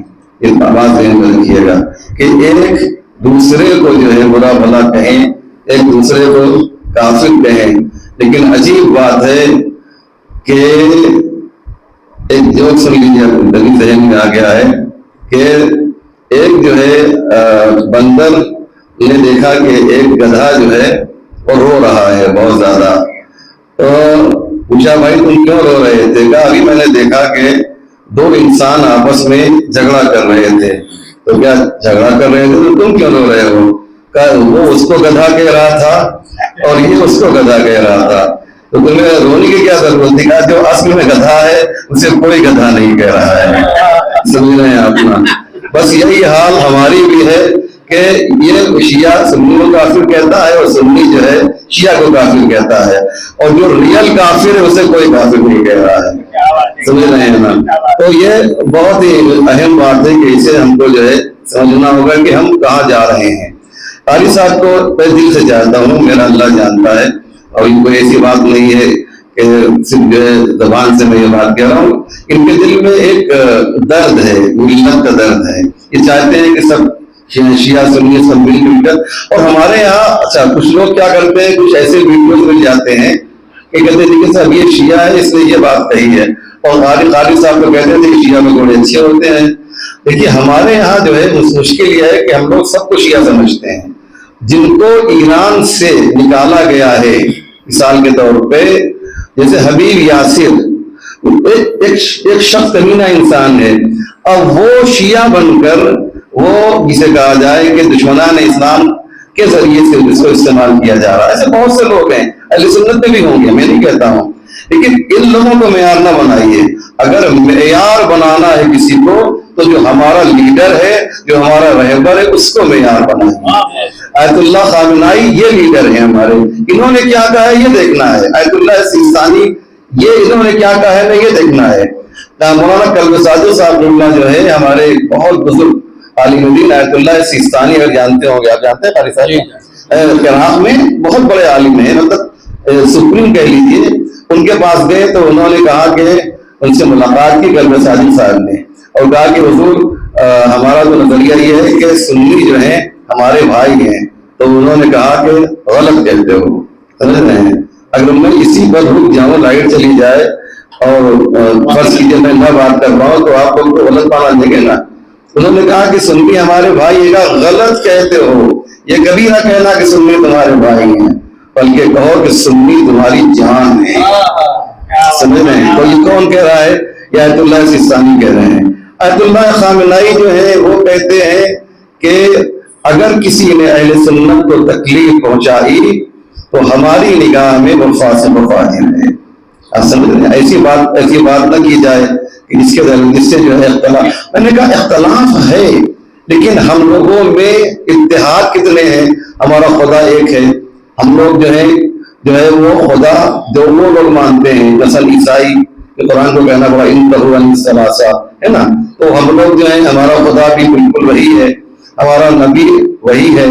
اس بات ذہن میں رکھیے گا کہ ایک دوسرے کو جو ہے برا بھلا کہیں، ایک دوسرے کو کافر کہیں. لیکن عجیب بات ہے کہ ایک جوک سن لیجیے، کبھی ذہن میں آ گیا ہے کہ ایک جو ہے بندر نے دیکھا کہ ایک گدھا جو ہے وہ رو رہا ہے بہت زیادہ. تو پوچھا بھائی تم کیوں رو رہے تھے؟ کہا ابھی میں نے دیکھا کہ دو انسان آپس میں جھگڑا کر رہے تھے. تو کیا جھگڑا کر رہے تھے تو تم کیوں رو رہے ہو؟ کہا وہ اس کو گدھا کہہ رہا تھا اور یہ اس کو گدھا کہہ رہا تھا، تو تمہیں رونے کی کیا ضرورت تھی؟ کہا جو اصل میں گدھا ہے اسے کوئی گدھا نہیں کہہ رہا ہے. سمجھ رہے ہیں آپ نا؟ بس یہی حال ہماری بھی ہے کہ یہ شیعہ سنی کو کافر کہتا ہے اور سنی جو ہے شیعہ کو کافر کہتا ہے، اور جو ریئل کافر ہے اسے کوئی کافر نہیں کہہ رہا ہے. سمجھ رہے ہیں نا؟ تو یہ بہت ہی اہم بات ہے کہ اسے ہم کو جو ہے سمجھنا ہوگا کہ ہم کہاں جا رہے ہیں. قاری صاحب کو میں دل سے جانتا ہوں، میرا اللہ جانتا ہے، اور ان کو ایسی بات نہیں ہے کہ صرف جو ہے زبان سے میں یہ بات کہہ رہا ہوں. ان کے دل میں ایک درد ہے، ملت کا درد ہے. یہ چاہتے ہیں کہ سب شیعہ سنی سب مل جل کر. اور ہمارے یہاں اچھا کچھ لوگ کیا کرتے ہیں، کچھ ایسے ویڈیوز مل جاتے ہیں کہ کہتے ہیں کہ صاحب یہ شیعہ ہے اس نے یہ بات کہی ہے، اور قاری صاحب کو کہتے تھے کہ شیعہ میں گھوڑے اچھے ہوتے ہیں. دیکھیے ہمارے یہاں جو ہے مشکل یہ ہے کہ ہم لوگ سب کو شیعہ سمجھتے ہیں. جن کو ایران سے نکالا گیا ہے مثال کے طور پہ، جیسے حبیب یاسر ایک شخص کمینہ انسان ہے، اب وہ شیعہ بن کر وہ جسے کہا جائے کہ دشمنان اسلام کے ذریعے سے اس کو استعمال کیا جا رہا ہے. ایسے بہت سے لوگ ہیں، اہل سنت میں بھی ہوں گے، میں نہیں کہتا ہوں، لیکن ان لوگوں کو معیار نہ بنائیے. اگر معیار بنانا ہے کسی کو تو جو ہمارا لیڈر ہے، جو ہمارا رہبر ہے، اس کو معیار بنائیے. آیت اللہ خامنائی یہ لیڈر ہیں ہمارے، انہوں نے کیا کہا ہے یہ دیکھنا ہے. آیت اللہ سیستانی یہ انہوں نے کیا کہا ہے یہ دیکھنا ہے. مولانا کلب ساجد صاحب جو ہے ہمارے بہت بزرگ عالم دین آیت اللہ سیستانی، اگر جانتے ہوں گے، آپ جانتے ہیں قاری صاحب، عراق میں بہت بڑے عالم ہیں، مطلب سپریم کہہ لیجیے. ان کے پاس گئے تو انہوں نے کہا کہ ان سے ملاقات کی کلب ساجد صاحب نے، اور کہا کہ حضور ہمارا تو نظریہ یہ ہے کہ سنی جو ہیں ہمارے بھائی ہیں. تو انہوں نے کہا کہ غلط کہتے ہو. سمجھ رہے ہیں؟ اگر میں اسی پر رک جاؤں، لائٹ چلی جائے اور فرض کیجیے میں نہ بات کر رہا ہوں تو آپ لوگ کو غلط مانا دیں گے نا. انہوں نے کہا کہ سنی ہمارے بھائی ہے، غلط کہتے ہو. یہ کبھی نہ کہنا کہ سنی تمہارے بھائی ہیں، بلکہ کہو کہ سنی تمہاری جان ہے. سمجھ رہے ہیں؟ تو یہ کون کہہ رہا ہے؟ یہ آیت اللہ سیستانی کہہ رہے ہیں. آیت اللہ خامنائی جو ہے وہ کہتے ہیں کہ اگر کسی نے اہل سنت کو تکلیف پہنچائی تو ہماری نگاہ میں وہ فاسق و فاجر ہے. آپ سمجھ رہے ہیں؟ ایسی بات نہ کی جائے کہ جس سے جو ہے اختلاف. میں نے کہا اختلاف ہے، لیکن ہم لوگوں میں اتحاد کتنے ہیں؟ ہمارا خدا ایک ہے. ہم لوگ جو ہے وہ خدا جو وہ لوگ مانتے ہیں، مثلا عیسائی کہ قرآن کو کہنا پڑا انتہوا عن الثلاثہ ہے نا. تو ہم لوگ جو ہیں ہمارا خدا بھی بالکل وہی ہے، ہمارا نبی وہی ہے،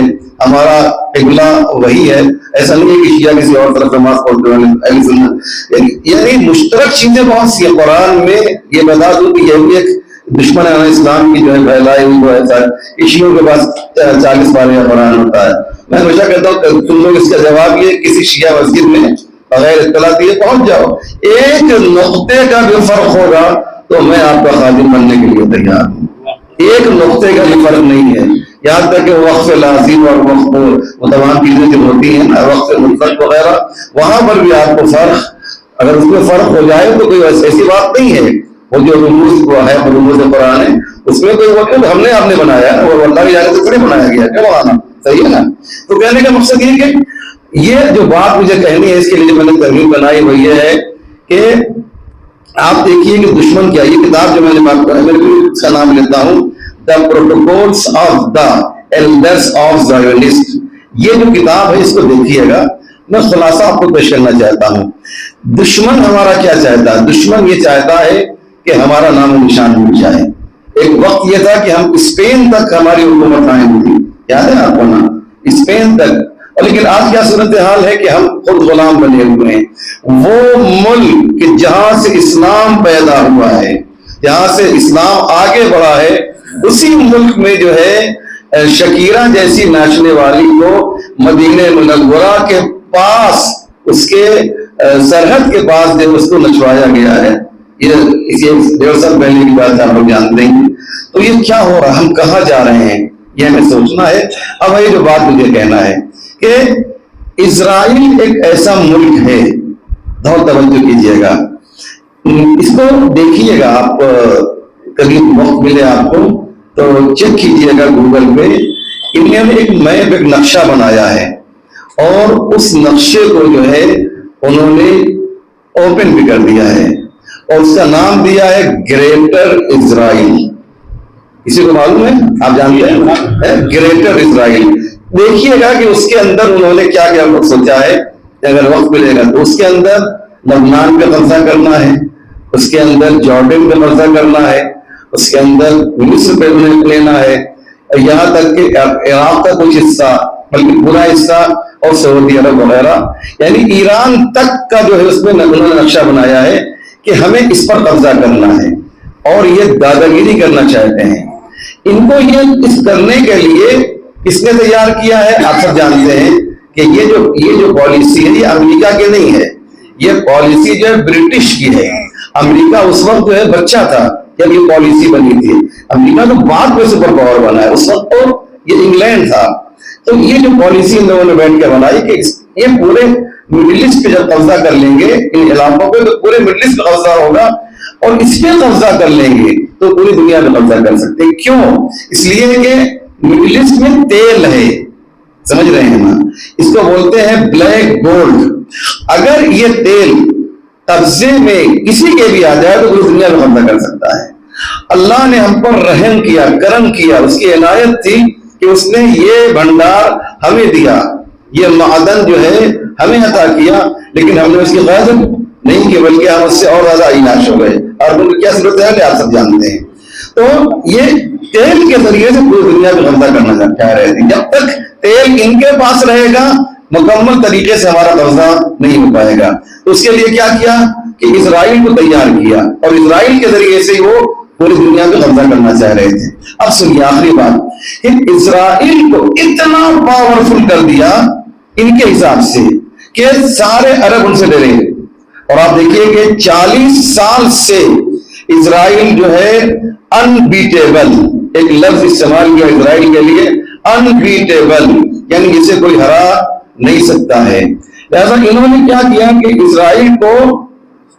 ہمارا قبلہ وہی ہے. ایسا نہیں ہے کہ شیعہ کسی اور طرف نماز پڑھتے ہیں. یعنی مشترک چیزیں بہت سی ہیں. قرآن میں یہ بتا دوں کہ یہ بھی ایک دشمن اسلام کی جو ہے پھیلائی ہوئی وہ ایسا ہے. شیعوں کے پاس 40 پارے قرآن ہوتا ہے. میں ہمیشہ کہتا ہوں کہ تم لوگ اس کا جواب یہ کسی شیعہ مسجد میں بغیر اطلاع دیے پہنچ جاؤ، ایک نقطے کا بھی فرق ہوگا تو میں آپ کا خادم بننے کے لیے تیار ہوں. ایک نقطے کا بھی فرق نہیں ہے. یہاں تک کہ وقف لازم اور وقف وہ تمام چیزیں جو ہوتی ہیں نا وقف مطلق وغیرہ وہاں پر بھی آپ کو فرق اگر اس میں فرق ہو جائے تو کوئی ایسی بات نہیں ہے. وہ جو رموز کو ہے رموز قرآن ہے اس میں کوئی وقت ہم نے آپ نے بنایا اور اللہ کی جانب سے تھوڑی بنایا گیا کیا بنانا صحیح ہے نا. تو کہنے کا مقصد یہ کہ یہ جو بات مجھے کہنی ہے اس کے لیے جو میں نے ترغیب بنائی وہ یہ ہے کہ آپ دیکھیے کہ دشمن کیا. یہ کتاب جو میں نے بات کر میں اس کا نام لیتا ہوں the protocols of the elders of Zionist. یہ جو کتاب ہے اس کو دیکھیے گا. میں خلاصہ آپ کو پیش کرنا چاہتا ہوں. دشمن ہمارا کیا چاہتا ہے؟ دشمن یہ چاہتا ہے کہ ہمارا نام و نشان مٹ جائے. ایک وقت یہ تھا کہ ہم اسپین تک ہماری حکومت قائم تھی, یاد ہے آپ کو نا, اسپین تک. اور لیکن آج کیا صورتحال ہے کہ ہم خود غلام بنے ہوئے ہیں. وہ ملک کہ جہاں سے اسلام پیدا ہوا ہے, جہاں سے اسلام آگے بڑھا ہے, اسی ملک میں جو ہے شکیرہ جیسی ناچنے والی کو مدینہ منورہ کے پاس اس کے سرحد کے پاس جو اس کو نچوایا گیا ہے. یہ 1.5 سال پہلے کی بات آپ لوگ جانتے ہیں. تو یہ کیا ہو رہا ہے, ہم کہاں جا رہے ہیں, یہ ہمیں سوچنا ہے. اب یہ جو بات مجھے کہنا ہے کہ اسرائیل ایک ایسا ملک ہے, بہت توجہ کیجیے گا, اس کو دیکھیے گا آپ, کبھی وقت ملے آپ کو تو چیک کیجیے گا گوگل پہ. انہوں نے ایک میپ ایک نقشہ بنایا ہے اور اس نقشے کو جو ہے انہوں نے اوپن بھی کر دیا ہے اور اس کا نام دیا ہے گریٹر اسرائیل. کسی کو معلوم ہے, آپ جانتے ہیں گریٹر اسرائیل. دیکھیے گا کہ اس کے اندر انہوں نے کیا کیا سوچا ہے. اگر وقت ملے گا تو اس کے اندر لبنان پہ قبضہ کرنا ہے, اس کے اندر جارڈن پہ قبضہ کرنا ہے, اس کے اندر مصر پہ لینا ہے, یہاں تک کہ عراق کا کچھ حصہ بلکہ پورا حصہ اور سعودی عرب وغیرہ, یعنی ایران تک کا جو ہے اس میں انہوں نے نقشہ بنایا ہے کہ ہمیں اس پر قبضہ کرنا ہے اور یہ داداگیری کرنا چاہتے ہیں. ان کو یہ اس کرنے کے لیے کس نے تیار کیا ہے آپ سب جانتے ہیں کہ یہ جو پالیسی ہے یہ امریکہ کی نہیں ہے, یہ پالیسی جو ہے برٹش کی ہے. امریکہ اس وقت جو ہے بچہ تھا جب یہ پالیسی بنی تھی. امریکہ تو بعد میں سپر پاور بنا ہے, اس وقت تو یہ انگلینڈ تھا. تو یہ جو پالیسی ان لوگوں نے بیٹھ کے بنائی کہ یہ پورے مڈل ایسٹ پہ جب قبضہ کر لیں گے ان علاقوں پہ تو پورے مڈل ایسٹ پہ قبضہ ہوگا, اور اس پہ قبضہ کر لیں گے تو پوری دنیا پہ قبضہ کر سکتے ہیں. کیوں؟ اس لیے کہ مڈل ایسٹ میں تیل ہے, سمجھ رہے ہیں نا, اس کو بولتے ہیں بلیک گولڈ. اگر یہ تیل قبضے میں کسی کے بھی آ جائے تو پوری دنیا پہ قبضہ کر سکتا ہے. اللہ نے ہم پر رحم کیا, کرم کیا, اس کی عنایت تھی کہ اس نے یہ بھنڈار ہمیں دیا, یہ معدن جو ہے ہمیں عطا کیا, لیکن ہم نے اس کی قدر نہیں کی بلکہ ہم اس سے اور زیادہ عیاش ہو گئے. اور ان کی کیا صورت ہے آپ سب جانتے ہیں. تو یہ تیل کے ذریعے سے پوری دنیا پہ قبضہ کرنا چاہ رہے تھے. جب تک تیل ان کے پاس رہے گا مکمل طریقے سے ہمارا قبضہ نہیں ہو پائے گا. تو اس کے لیے کیا کیا کہ اسرائیل کو تیار کیا, اور اسرائیل کے ذریعے سے وہ پوری دنیا پہ قبضہ کرنا چاہ رہے تھے. اب سنیے آخری بات کہ اسرائیل کو اتنا پاورفل کر دیا ان کے حساب سے کہ سارے عرب ان سے ڈرے. اور آپ دیکھیے کہ 40 سال سے اسرائیل جو ہے انبیٹیبل, ایک لفظ استعمال کیا اسرائیل کے لیے, انبیٹیبل, یعنی جسے کوئی ہرا نہیں سکتا ہے. لہذا انہوں نے کیا کیا کہ اسرائیل کو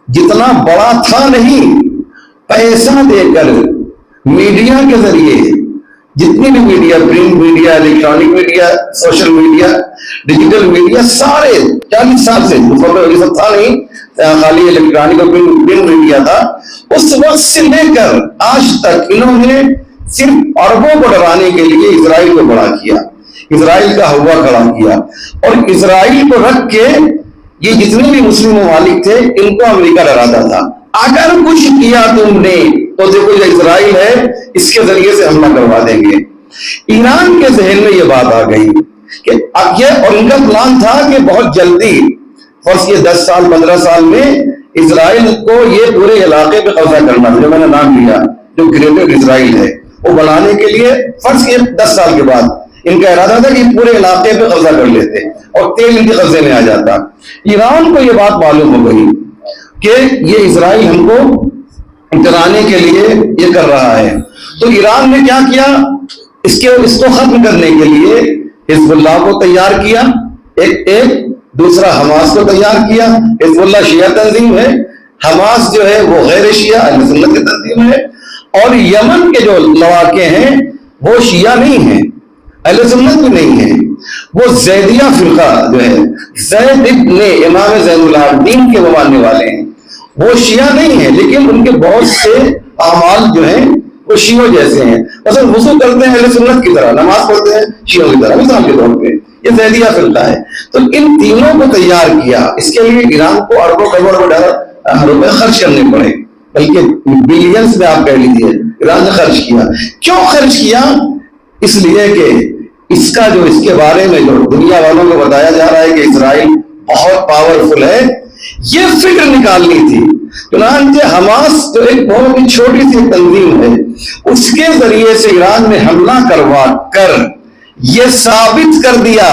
جتنا بڑا تھا نہیں, پیسہ دے کر میڈیا کے ذریعے جتنی بھی media, print media, electronic media, social media, digital media, سارے 40 سال سے یہ سب تھا نہیں, خالی الیکٹرانک اور پرنٹ میڈیا تھا, اس وقت سے لے کر آج تک انہوں نے صرف عربوں کو ڈرانے کے لیے اسرائیل کو بڑا کیا, اسرائیل کا ہوا کھڑا کیا, اور اسرائیل کو رکھ کے یہ جتنے بھی مسلم ممالک تھے ان کو امریکہ ڈراتا تھا. اگر کچھ کیا تم نے تو دیکھو یہ اسرائیل ہے, اس کے ذریعے سے حملہ کروا دیں گے. ایران کے ذہن میں یہ بات آ گئی کہ اب یہ, اور ان کا پلان تھا کہ بہت جلدی, فرض یہ 10 سال 15 سال میں اسرائیل کو یہ پورے علاقے پہ قبضہ کرنا, جو میں نے نام لیا جو گریٹر اسرائیل ہے, وہ بنانے کے لیے فرض یہ 10 سال کے بعد ان کا ارادہ تھا کہ پورے علاقے پہ قبضہ کر لیتے اور تیل ان کے قبضے میں آ جاتا. ایران کو یہ بات معلوم ہو گئی کہ یہ اسرائیل ہم کو اترانے کے لیے یہ کر رہا ہے. تو ایران نے کیا کیا؟ اس کو ختم کرنے کے لیے حزب اللہ کو تیار کیا ایک دوسرا حماس کو تیار کیا. حزب اللہ شیعہ تنظیم ہے، حماس جو ہے وہ غیر شیعہ اہل سنت کی تنظیم ہے، اور یمن کے جو لواقع ہیں وہ شیعہ نہیں ہیں، اہل سنت بھی نہیں ہیں، وہ زیدیہ فرقہ جو ہے زید ابن امام زین العابدین کے وہ ماننے والے ہیں. وہ شیعہ نہیں ہیں لیکن ان کے بہت سے اعمال جو ہیں وہ شیعوں جیسے ہیں. مثلا وضو کرتے ہیں اہل سنت کی طرح، نماز پڑھتے ہیں شیعوں کی طرح، مثال کے طور پہ یہ زیدیہ فرقہ ہے. تو ان تینوں کو تیار کیا. اس کے لیے ایران کو اربوں کروڑ روپے خرچ کرنے پڑے، بلکہ بلینز میں آپ کہہ لیجیے ایران نے خرچ کیا. کیوں خرچ کیا؟ اس لیے کہ اس کے بارے میں جو دنیا والوں کو بتایا جا رہا ہے کہ اسرائیل بہت پاورفل ہے، یہ فکر نکالنی تھی. چنانچہ حماس جو ایک بہت ہی چھوٹی سی تنظیم ہے، اس کے ذریعے سے ایران نے حملہ کروا کر یہ ثابت کر دیا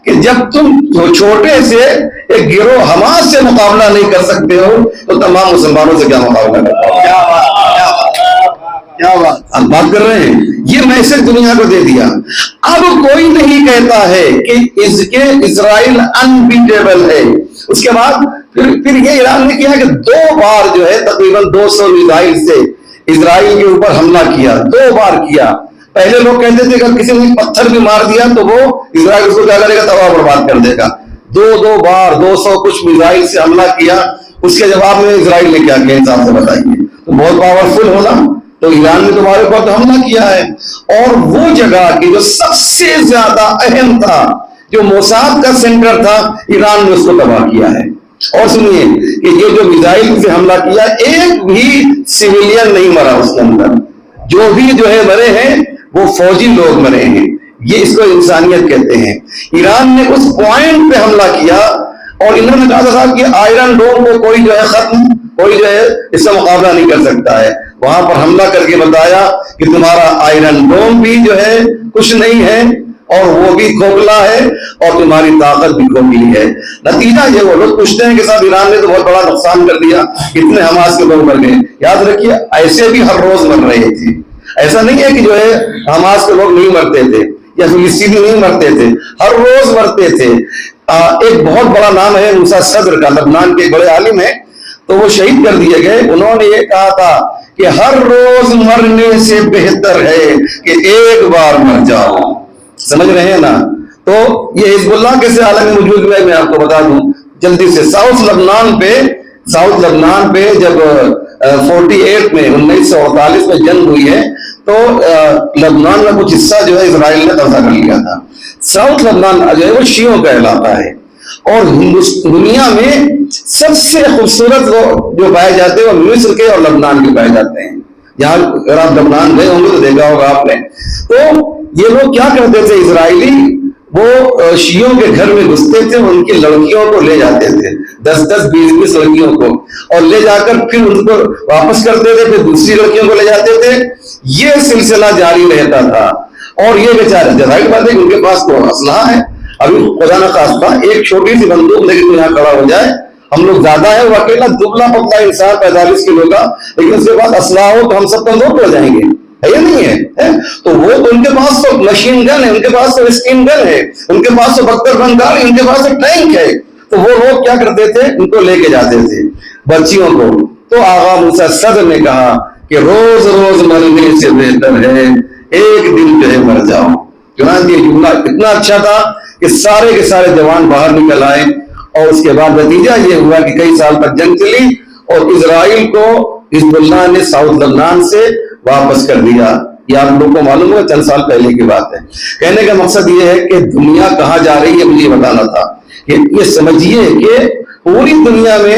کہ جب تم چھوٹے سے ایک گروہ حماس سے مقابلہ نہیں کر سکتے ہو تو تمام مسلمانوں سے کیا مقابلہ کرتے ہو. کیا بات کر رہے ہیں؟ یہ میسج دنیا کو دے دیا. اب کوئی نہیں کہتا ہے کہ اسرائیل انبیٹیبل ہے. اس کے بعد پھر یہ ایران نے کیا کہ 2 بار جو ہے تقریباً 200 میزائل سے اسرائیل کے اوپر حملہ کیا. 2 بار کیا. پہلے لوگ کہتے تھے کہ اگر کسی نے پتھر بھی مار دیا تو وہ اسرائیل اس کو کیا کرے گا؟ تباہ برباد کر دے گا. 2 بار 200 کچھ میزائل سے حملہ کیا. اس کے جواب میں اسرائیل نے کیا کیا انسان سے بتائیے. تو بہت پاورفل ہونا تو ایران نے تمہارے اوپر تو حملہ کیا ہے. اور وہ جگہ کی جو سب سے زیادہ اہم تھا، جو موساد کا سینٹر تھا، ایران نے اس کو تباہ کیا ہے. اور سنیے کہ یہ جو میزائل سے حملہ کیا، ایک بھی سویلین نہیں مرا اس کے اندر. جو بھی جو ہے مرے ہیں وہ فوجی لوگ مرے ہیں. یہ اس کو انسانیت کہتے ہیں. ایران نے اس پوائنٹ پہ حملہ کیا اور انہوں نے کہا تھا کہ آئرن ڈوم کو کوئی جو ہے ختم، کوئی جو ہے اس سے مقابلہ نہیں کر سکتا ہے. وہاں پر حملہ کر کے بتایا کہ تمہارا آئرن ڈوم بھی جو ہے کچھ نہیں ہے اور وہ بھی کھوکھلا ہے اور تمہاری طاقت بھی کھوکھلی ہے. نتیجہ یہ وہ لوگ پوچھتے ہیں کہ صاحب ایران نے تو بہت بڑا نقصان کر دیا، اتنے حماس کے لوگ مر گئے. یاد رکھیے ایسے بھی ہر روز مر رہے تھے. ایسا نہیں ہے کہ جو ہے حماس کے لوگ نہیں مرتے تھے یا فلسطینی نہیں مرتے تھے، ہر روز مرتے تھے. ایک بہت بڑا نام ہے موسیٰ صدر کا، لبنان کے بڑے عالم ہیں، تو وہ شہید کر دیے گئے. انہوں نے یہ کہا تھا کہ ہر روز مرنے سے بہتر ہے کہ ایک بار مر جاؤ. سمجھ رہے ہیں نا؟ تو یہ حزب اللہ کے سے عالمی وجود میں آپ کو بتا دوں جلدی سے. ساؤتھ لبنان پہ جب 48 میں 1948 میں جنگ ہوئی ہے تو لبنان کا کچھ حصہ جو ہے اسرائیل نے قبضہ کر لیا تھا. ساؤتھ لبنان جو ہے وہ شیعوں کا علاقہ ہے اور دنیا میں سب سے خوبصورت جو پائے جاتے ہیں وہ مصر کے اور لبنان کے پائے جاتے ہیں. جہاں اگر آپ لبنان گئے ہوں گے تو دیکھا ہوگا آپ نے. تو یہ لوگ کیا کرتے تھے اسرائیلی، وہ شیعوں کے گھر میں گھستے تھے، ان کی لڑکیوں کو لے جاتے تھے، 10-10 20-20 لڑکیوں کو، اور لے جا کر پھر ان کو واپس کرتے تھے، پھر دوسری لڑکیوں کو لے جاتے تھے. یہ سلسلہ جاری رہتا تھا. اور یہ بیچارے ظاہر بات ہے کہ ان کے پاس تو اسلحہ ہے. ابھی خدا نہ خواستہ ایک چھوٹی سی بندوق لے کے یہاں کھڑا ہو جائے، ہم لوگ زیادہ ہے، وہ اکیلا دبلا پتلا انسان 45 کلو کا، لیکن اس کے پاس اسلحہ ہو تو ہم سب بندوق ہو جائیں گے. ہے یا نہیں ہے؟ تو وہ ان کے پاس تو مشین گن ہے، ان کے پاس تو اسکین گن ہے، ان کے پاس تو بختر بندار ہے، ان کے پاس تو ٹینک ہے. تو وہ لوگ کیا کرتے تھے؟ ان کو لے کے جاتے تھے بچیوں کو. تو آغا موسیٰ صدر نے کہا کہ روز روز مرنے سے بہتر ہے ایک دن جو ہے مر جاؤ. چنانچہ یہ جملہ اتنا اچھا تھا کہ سارے کے سارے جوان باہر نکل آئے اور اس کے بعد نتیجہ یہ ہوا کہ کئی سال تک جنگ چلی اور اسرائیل کو حزب اللہ نے ساؤتھ لبنان سے واپس کر دیا. یہ آپ لوگوں کو معلوم ہے چند سال پہلے کی بات ہے. کہنے کا مقصد یہ ہے کہ دنیا کہاں جا رہی ہے مجھے یہ بتانا تھا کہ یہ سمجھیے کہ پوری دنیا میں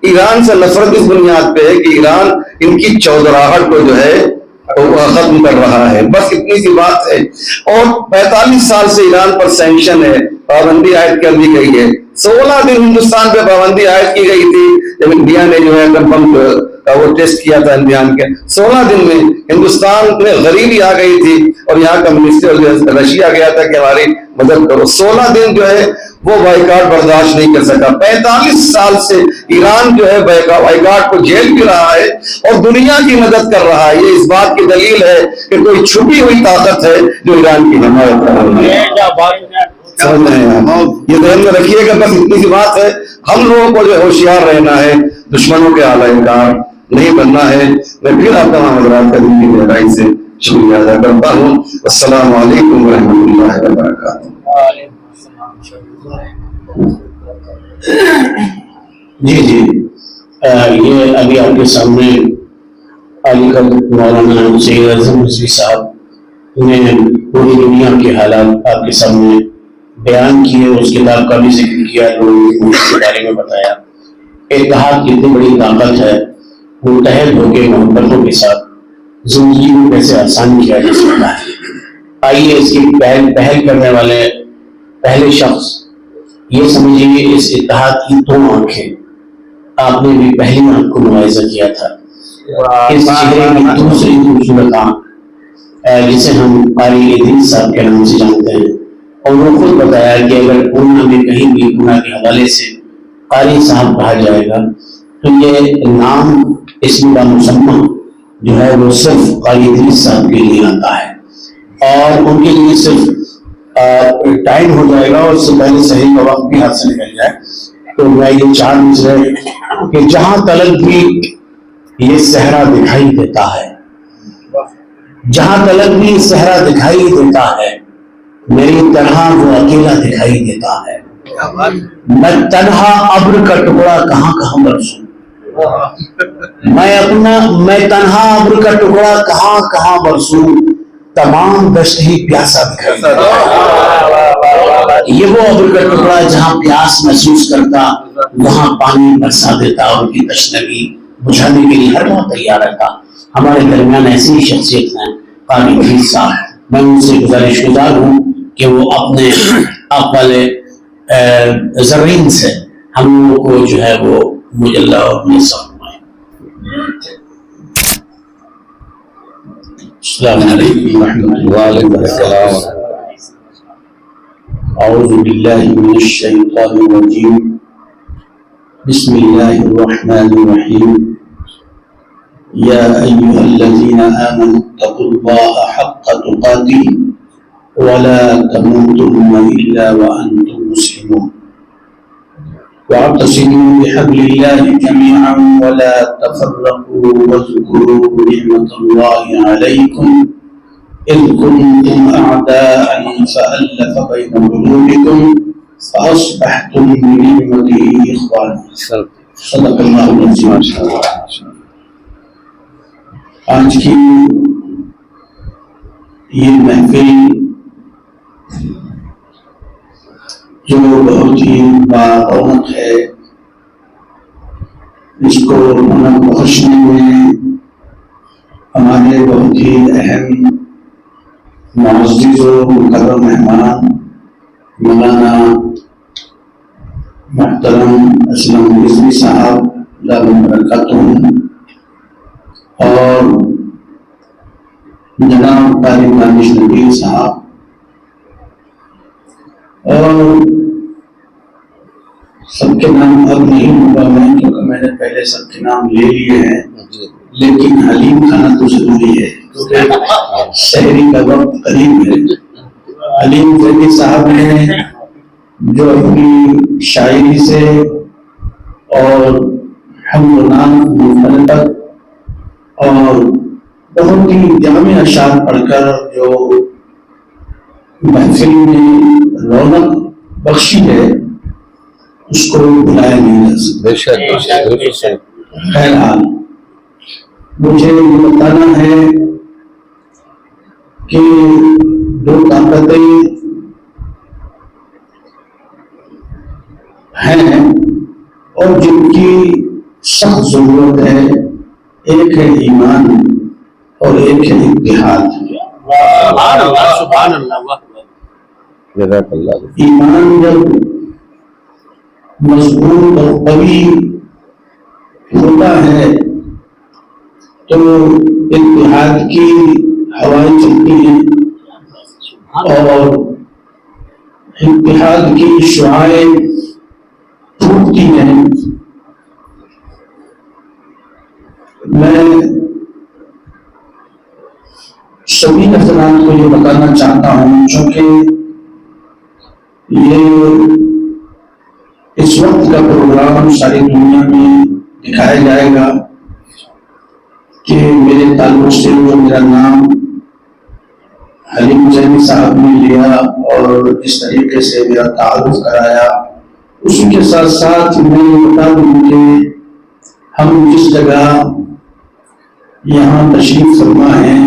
ایران سے نفرت اس بنیاد پہ ہے کہ ایران ان کی چودراہٹ کو جو ہے ختم کر رہا ہے. بس اتنی سی بات ہے. اور 45 سال سے ایران پر سینکشن ہے، پابندی عائد کر دی گئی ہے. 16 دن ہندوستان پہ پابندی عائد کی گئی تھی جب انڈیا نے جو ہے بم وہ ٹیسٹ کیا تھا امتحان کے 16 دن میں ہندوستان میں غریبی آ گئی تھی اور یہاں کا منسٹر رشیا گیا تھا کہ ہماری مدد کرو. 16 دن جو ہے وہ بائیکاٹ برداشت نہیں کر سکا. 45 سال سے ایران جو ہے بائیکاٹ کو جھیل بھی رہا ہے اور دنیا کی مدد کر رہا ہے. یہ اس بات کی دلیل ہے کہ کوئی چھپی ہوئی طاقت ہے جو ایران کی حمایت کر رہی ہے. سمجھ رہے ہیں آپ؟ یہ ذہن میں رکھیے گا. بس اتنی سی بات ہے, ہم لوگوں کو جو ہوشیار رہنا ہے, دشمنوں کے اعلی کار نہیں بننا ہے. میں پھر آپ تمام حضرات کا دل کی گہرائی سے شکریہ ادا کرتا ہوں. السلام علیکم ورحمۃ اللہ وبرکاتہ. جی یہ ابھی آپ کے سامنے علی قدر مولانا سید اعظم رضوی صاحب نے پوری دنیا کے حالات آپ کے سامنے بیان کیے, اس کتاب کا بھی ذکر کیا, لوگوں کے بارے میں بتایا. اتحاد کتنی بڑی طاقت ہے, متحد ہو کے محبتوں کے ساتھ زندگی کو کیسے آسان کیا جا سکتا ہے. آئیے اس کی پہل کرنے والے پہلے شخص یہ سمجھیے اس اتحاد کی 2 آنکھیں. آپ نے بھی پہلی آنکھ کو ملاحظہ کیا تھا, اس چہرے کی دوسری خوبصورت آنکھ جسے ہم قاری ادریس صاحب کے نام سے جانتے ہیں, اور وہ خود بتایا کہ اگر پورنا میں کہیں بھی پورنا کے حوالے سے قاری صاحب کہا جائے گا تو یہ نام اسم بامسمہ جو ہے وہ صرف قاری ادریس صاحب کے لیے آتا ہے, اور ان کے لیے صرف ٹائم ہو جائے گا اور اس سے پہلے صحیح کا وقت بھی ہاتھ سے نکل جائے. تو میں یہ 4 مصرے کہ جہاں تلک بھی یہ صحرا دکھائی دیتا ہے, جہاں تلک بھی صحرا دکھائی دیتا ہے, میری طرح وہ اکیلا دکھائی دیتا ہے. میں تنہا ابر کا ٹکڑا کہاں کہاں برسوں, میں تنہا ابر کا ٹکڑا کہاں کہاں برسوں, تمام دشت ہی پیاسا دکھائی دیتا ہے. یہ وہ ابر کا ٹکڑا جہاں پیاس محسوس کرتا وہاں پانی برسا دیتا, اور ان کی تشنگی بجھانے کے لیے ہر وقت تیار رہتا. ہمارے درمیان ایسی شخصیت ہیں قاری ادریس صاحب, میں ان سے گزارش گزار ہوں کہ وہ اپنے آپ والے زرین سے ہم لوگوں کو جو ہے وہ مجلہ اور میسر فرمائیں. السلام علیکم ورحمۃ اللہ. وعلیکم السلام. اعوذ باللہ من الشیطان الرجیم. بسم اللہ الرحمن الرحیم. یا ایہا الذین آمنوا اتقوا اللہ حق تقاته ولا تموتن الا وانتم مسلمون. واعتصموا بحبل الله جميعا ولا تفرقوا واذكروا نعمة الله عليكم إذ كنتم أعداء فألف بين قلوبكم فأصبحتم بنعمته إخوانا. صدق الله العظيم. آج کی یہ محفل جو بہت ہی بارونق ہے, اس کو رونق بخشنے میں ہمارے بہت ہی اہم معزز و مکرم مہمان مولانا محترم اسلم رضوی صاحب دامت برکاتہم اور جناب قاری دانش نبیل صاحب, اور سب کے نام اب نہیں ہوگا میں, کیونکہ میں نے پہلے سب کے نام لے لیے ہیں, لیکن حلیم کھانا تو ضروری ہے کیونکہ شہری کا وقت قریب ہے. حلیم زیدی صاحب نے جو اپنی شاعری سے اور حمد و نعت منفرد اور بہت ہی جامع اشعار پڑھ کر جو محفل میں رونق بخشی ہے اس کو بلایا نہیں جا سکتا. بہرحال مجھے یہ بتانا ہے کہ 2 طاقتیں ہیں اور جن کی سخت ضرورت ہے, ایک ہے ایمان اور ایک ہے اتحاد. سبحان اللہ. ایمان جب مضبوط اور قوی ہوتا ہے تو اتحاد کی ہوائیں چلتی ہیں اور اتحاد کی شعائیں پھوٹتی ہیں. میں سبھی حضرات کو یہ بتانا چاہتا ہوں، چونکہ یہ اس وقت کا پروگرام ساری دنیا میں دکھایا جائے گا کہ میرے تعلق سے جو میرا نام حلیم زینی صاحب نے لیا اور جس طریقے سے میرا تعارف کرایا، اسی کے ساتھ ساتھ میں یہ بتا دوں کہ ہم جس جگہ یہاں تشریف فرما ہے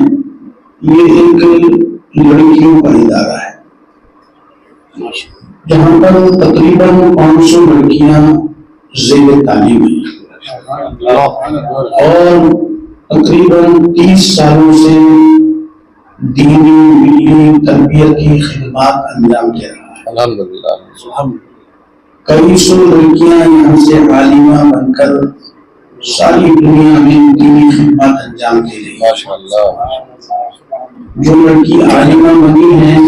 یہ ایک لڑکیوں کا ادارہ ہے جہاں پر تقریباً 500 لڑکیاں زیر تعلیم ہیں اور تقریباً 30 سالوں سے دینی ملی تربیت کی خدمات انجام دے رہا ہے. الحمدللہ. کئی سو لڑکیاں یہاں سے عالمہ بن کر ساری دنیا میں دینی خدمات انجام دے رہی ہے. جو لڑکی عالمہ بنی ہیں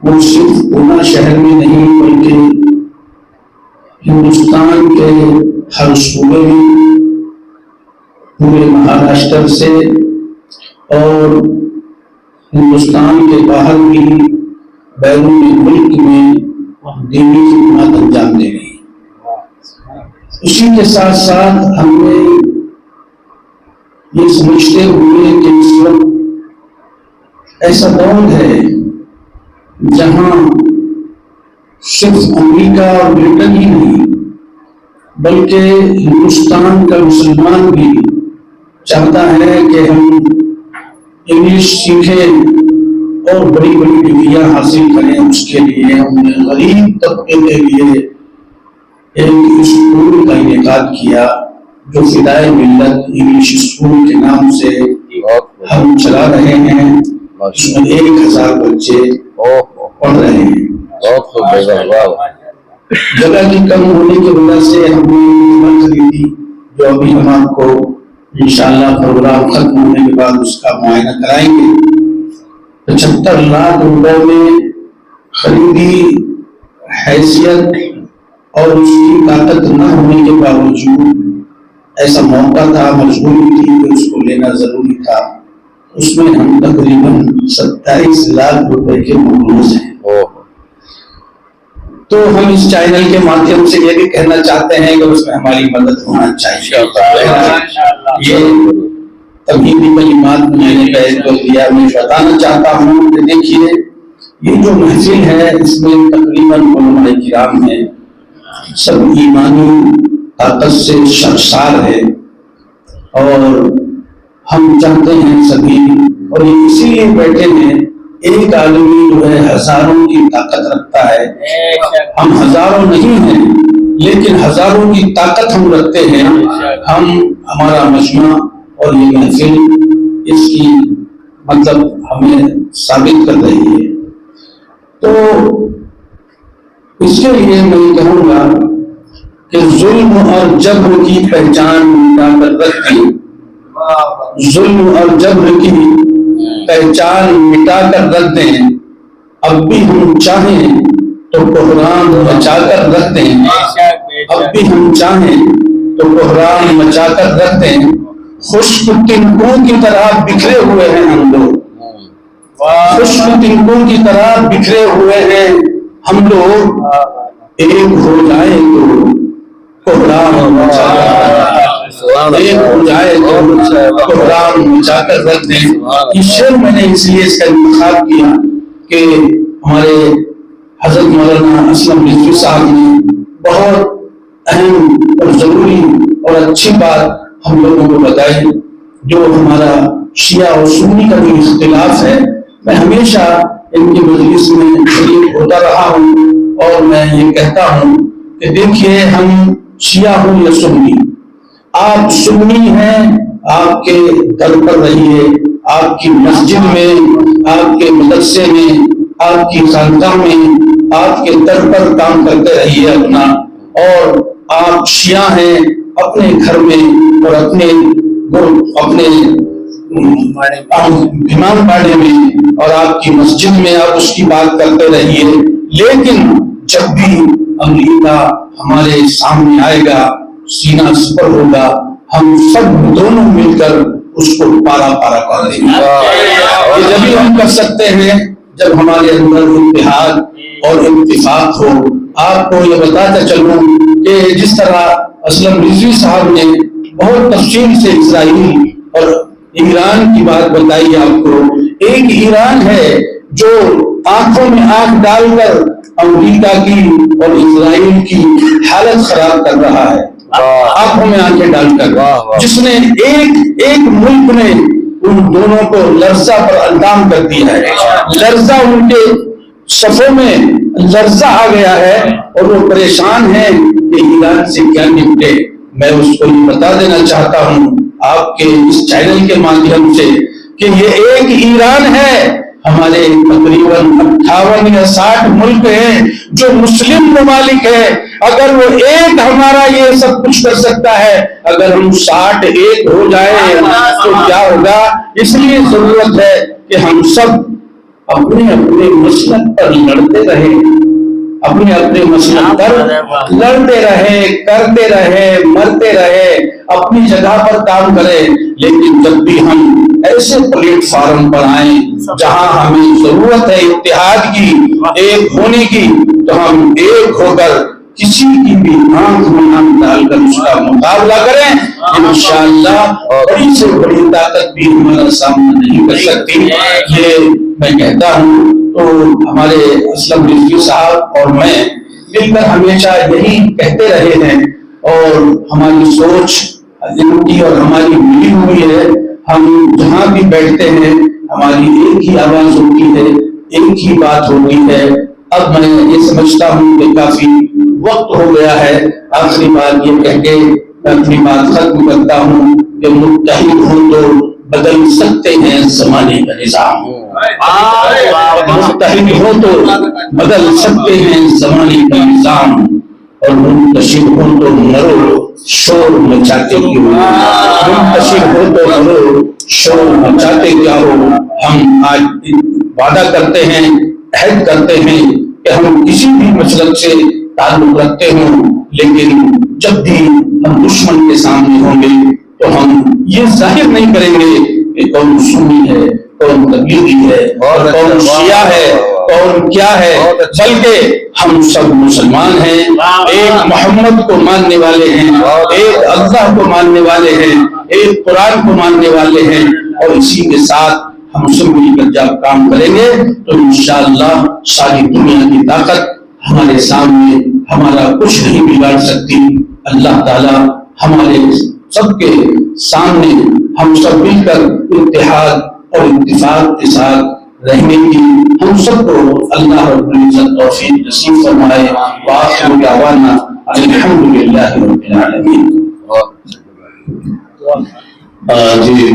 وہ صرف پونا شہر میں نہیں بلکہ ہندوستان کے ہر صوبے میں، پورے مہاراشٹر سے اور ہندوستان کے باہر بھی بیرون ملک میں دینی خدمات انجام دے رہی ہے. اسی کے ساتھ ساتھ ہم نے یہ سمجھتے ہوئے کہ اس وقت ایسا دور ہے جہاں صرف امریکہ اور برٹن ہی نہیں بلکہ ہندوستان کا مسلمان بھی چاہتا ہے کہ ہم انگلش سیکھیں اور بڑی بڑی ڈگریاں حاصل کریں. اس کے لیے ہم نے غریب طبقے کے لیے ایک اسکول کا انعقاد کیا جو فدائے ملت انگلش اسکول کے نام سے ہم چلا رہے ہیں. اس میں 1000 بچے پڑھ رہے ہیں. جگہ کی کم ہونے کی وجہ سے ہم نے خریدی جو ابھی ہم آپ کو انشاءاللہ پروگرام ختم ہونے کے بعد اس کا معائنہ کرائیں گے. 75 لاکھ روپے میں خریدی. حیثیت اور اس کی طاقت نہ ہونے کے باوجود ایسا موقع تھا، مجبوری تھی کہ اس کو لینا ضروری تھا. اس میں ہم تقریباً 27 لاکھ روپے کے مقروض ہیں. تو ہم اس چینل کے مادھیم سے یہ بھی کہنا چاہتے ہیں کہ اس میں ہماری مدد ہونا چاہیے. یہ تمہیدی کلمات میں نے میں بتانا چاہتا ہوں کہ دیکھیے یہ جو محفل ہے اس میں تقریباً علماء کرام ہیں، سب ایمانی طاقت سے شرشار ہے اور ہم چاہتے ہیں سبھی، اور یہ اسی لیے بیٹھے ہیں. ایک آدمی جو ہے ہزاروں کی طاقت رکھتا ہے. ہم ہزاروں نہیں ہیں لیکن ہزاروں کی طاقت ہم رکھتے ہیں. ہمارا مجمع اور یہ محفل اس کی مطلب ہمیں ثابت کر رہی ہے. تو اس کے لیے میں کہوں گا کہ ظلم اور جبر کی پہچان مٹا کر رکھیں. ظلم اور جبر کی پہچان مٹا کر رکھ دیں. اب بھی ہم چاہیں تو بحران مچا کر رکھ دیں. اب بھی ہم چاہیں تو بحران مچا کر رکھ دیں. خشک تنکوں کی طرح بکھرے ہوئے ہیں ہم لوگ. خشک تنکوں کی طرح بکھرے ہوئے ہیں ہم لوگ. ایک ہو جائے تو بحران مچا کر رکھ دیں. یہ شعر میں نے اس لیے اس کا انتخاب کیا کہ ہمارے حضرت مولانا اسلم رضوی صاحب نے بہت اہم اور ضروری اور اچھی بات ہم لوگوں کو بتائی. جو ہمارا شیعہ اور سنی کا جو اختلاف ہے، میں ہمیشہ ان کی مجلس میں شریک ہوتا رہا ہوں اور میں یہ کہتا ہوں کہ دیکھیے ہم شیعہ ہوں یا سنی، آپ سنی ہیں آپ کے در پر رہیے، آپ کی مسجد میں، آپ کے مدرسے میں، آپ کی خانقاہ میں، آپ کے در پر کام کرتے رہیے اپنا. اور آپ شیعہ ہیں اپنے گھر میں اور اپنے اپنے امام باڑے میں اور آپ کی مسجد میں آپ اس کی بات کرتے رہیے، لیکن جب بھی امریکہ ہمارے سامنے آئے گا، سینہ سپر ہوگا، ہم سب دونوں مل کر اس کو پارا پارا کر دیں گے۔ یہ جبھی ہم کر سکتے ہیں جب ہمارے اندر اتحاد اور اتفاق ہو۔ آپ کو یہ بتاتا چلوں کہ جس طرح اسلم رضوی صاحب نے بہت تفصیل سے اسرائیل اور ایران کی بات بتائی آپ کو، ایک ایران ہے جو آنکھوں میں آنکھ ڈال کر امریکہ کی اور اسرائیل کی حالت خراب کر رہا ہے، آنکھوں میں آنکھیں ڈال کر، جس نے ایک ملک میں ان دونوں کو لرزہ پر اندام کر دیا ہے۔ لرزہ ان کے صفوں میں لرزہ آ گیا ہے اور وہ پریشان ہیں کہ ایران سے کیا نپٹے۔ میں اس کو یہ بتا دینا چاہتا ہوں آپ کے اس چینل کے مادھیم سے کہ یہ ایک ایران ہے، ہمارے تقریباً 58 یا 60 ملک ہیں جو مسلم ممالک ہیں، اگر وہ ایک ہمارا یہ سب کچھ کر سکتا ہے، اگر ہم 60 ایک ہو جائیں تو کیا ہوگا؟ اس لیے ضرورت ہے کہ ہم سب اپنے اپنے مسلک پر لڑتے رہیں، اپنے اپنے مسلک پر لڑتے رہے، کرتے رہے، مرتے رہے، اپنی جگہ پر کام کریں، لیکن جب بھی ہم ایسے پلیٹ فارم پر آئیں جہاں ہمیں ضرورت ہے اتحاد کی، ایک ہونے کی، تو ہم ایک ہو کر کسی کی بھی آنکھ میں آنکھ ڈال کر اس کا مقابلہ کریں۔ انشاءاللہ بڑی سے بڑی طاقت بھی ہمارا سامنا نہیں کر سکتی، یہ میں کہتا ہوں۔ تو ہمارے اسلم رضوی صاحب اور میں مل کر ہمیشہ یہی کہتے رہے ہیں، اور ہماری سوچ ان کی اور ہماری ملی ہوئی ہے۔ ہم جہاں بھی بیٹھتے ہیں ہماری ایک ہی آواز ہوتی ہے، ایک ہی بات ہوتی ہے۔ اب میں یہ سمجھتا ہوں کہ کافی وقت ہو گیا ہے، آخری بات یہ کہہ کے میں اپنی بات ختم کرتا ہوں کہ متحد ہوں تو بدل سکتے ہیں زمانے کا نظام، متحد ہو تو بدل سکتے ہیں زمانے کا نظام، اور منتشر ہو تو مرو شور مچاتے کیوں، منتشر ہو تو مرو شور مچاتے کیا ہو۔ ہم آج وعدہ کرتے ہیں، عہد کرتے ہیں کہ ہم کسی بھی مسلک سے تعلق رکھتے ہوں، لیکن جب بھی ہم دشمن کے سامنے ہوں گے تو ہم یہ ظاہر نہیں کریں گے کہ کون سنی ہے، کون تبلیغی ہے، کون شیعہ ہے، کون کیا ہے، بلکہ ہم سب مسلمان ہیں، ایک محمد کو ماننے والے ہیں، ایک اللہ کو ماننے والے ہیں، ایک قرآن کو ماننے والے ہیں، اور اسی کے ساتھ ہم سب مل کر جب کام کریں گے تو انشاءاللہ ساری دنیا کی طاقت ہمارے سامنے ہمارا کچھ نہیں بگاڑ سکتی۔ اللہ تعالی ہمارے سب کے سامنے ہم سب مل کر اتحاد اور اتفاق کے ساتھ رہنے کی ہم سب کو اللہ رب العزت توفیق نصیب فرمائے۔ وآخر دعوانا الحمدللہ رب العالمین۔ جی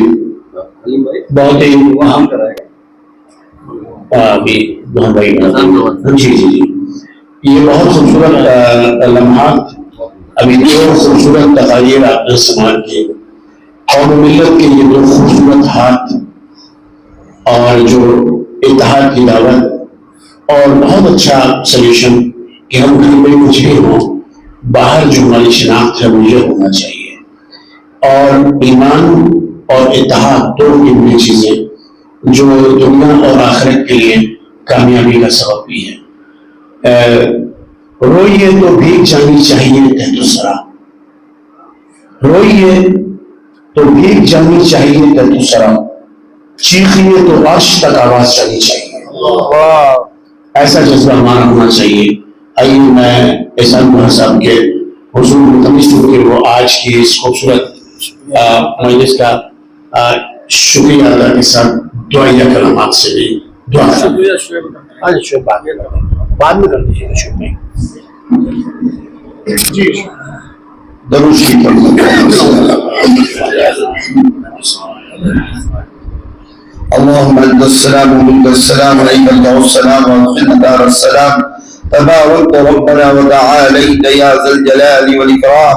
بہت ہی جی یہ بہت خوبصورت لمحات، ابھی دو خوبصورت تقاریر آپ نے سماعت کی، قوم ملت کے یہ دو خوبصورت ہاتھ اور جو اتحاد کی دعوت، اور بہت اچھا سلیوشن کہ ہم گھر میں کچھ بھی ہوں، باہر جو ہماری شناخت ہے وہ یہ ہونا چاہیے، اور ایمان اور اتحاد دو قیمتی چیزیں جو دنیا اور آخرت کے لیے کامیابی کا سبب بھی ہے۔ روئیے تو بھیگ جانی چاہیے تحت الثری، روئیے تو بھیگ جانی چاہیے تحت الثری، چیخیے تو عرش تک آواز جانی چاہیے، ایسا جذبہ ہمارا ہونا چاہیے۔ آئیے میں احسان گوہر صاحب کے حضور ملتمس ہوں کہ وہ آج کی اس خوبصورت مجلس کا شکریہ ادا کے ساتھ دعائیہ کلمات سے بھی دعا بعد میں کر دیجیے گا شروع میں درود شریف اللهم انت السلام ومنك السلام عليك الله السلام وادخلنا دار السلام تبارك ربنا وتعاليت يا ذا الجلال والاكرام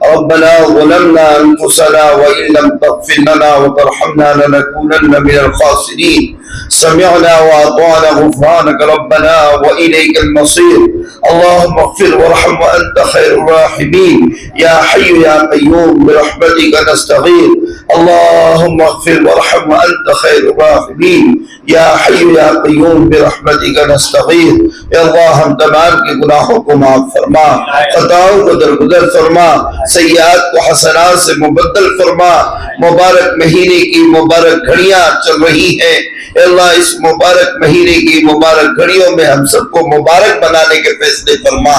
ربنا ظلمنا أنفسنا وإن لم تغفر لنا وترحمنا لنكونن من الخاسرين سمعنا وأطعنا غفرانك ربنا وإليك المصير اللهم اغفر وارحم وأنت خير الراحمين يا حي يا قيوم برحمتك نستغيث اللهم اغفر وارحم وأنت خير الراحمين یا حی یا قیوم برحمتک نستغیث یا اللہ ہم تمام کے گناہوں کو معاف فرما خطاؤں کو درگزر فرما سیئات کو حسنات سے مبدل فرما مبارک مہینے کی مبارک گھڑیاں چل رہی ہیں اے اللہ اس مبارک مہینے کی مبارک گھڑیوں میں ہم سب کو مبارک بنانے کے فیصلے فرما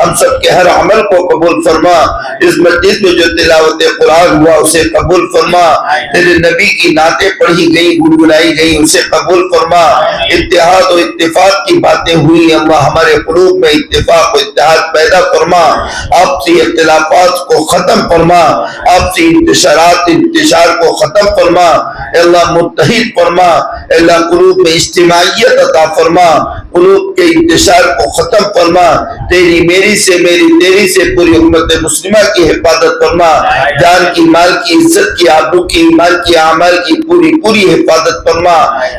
ہم سب کے ہر عمل کو قبول فرما اس مجلس میں جو تلاوت قرآن ہوا اسے قبول فرما تیرے نبی کی نعتیں پڑھی گئی گنگنائی گئی اسے قبول فرما اتحاد و اتفاق کی باتیں ہوئی اللہ ہمارے قلوب میں اتفاق و اتحاد پیدا فرما آپسی اختلافات کو ختم فرما آپسی انتشار کو ختم فرما اے اللہ متحد فرما اے اللہ قلوب میں اجتماعیت عطا فرما قلوب کے انتشار کو ختم فرما تیری میری سے میری تیری سے پوری امت مسلمہ کی حفاظت فرما جان کی مال کی عزت کی آبرو کی ایمان کی اعمال کی پوری حفاظت فرما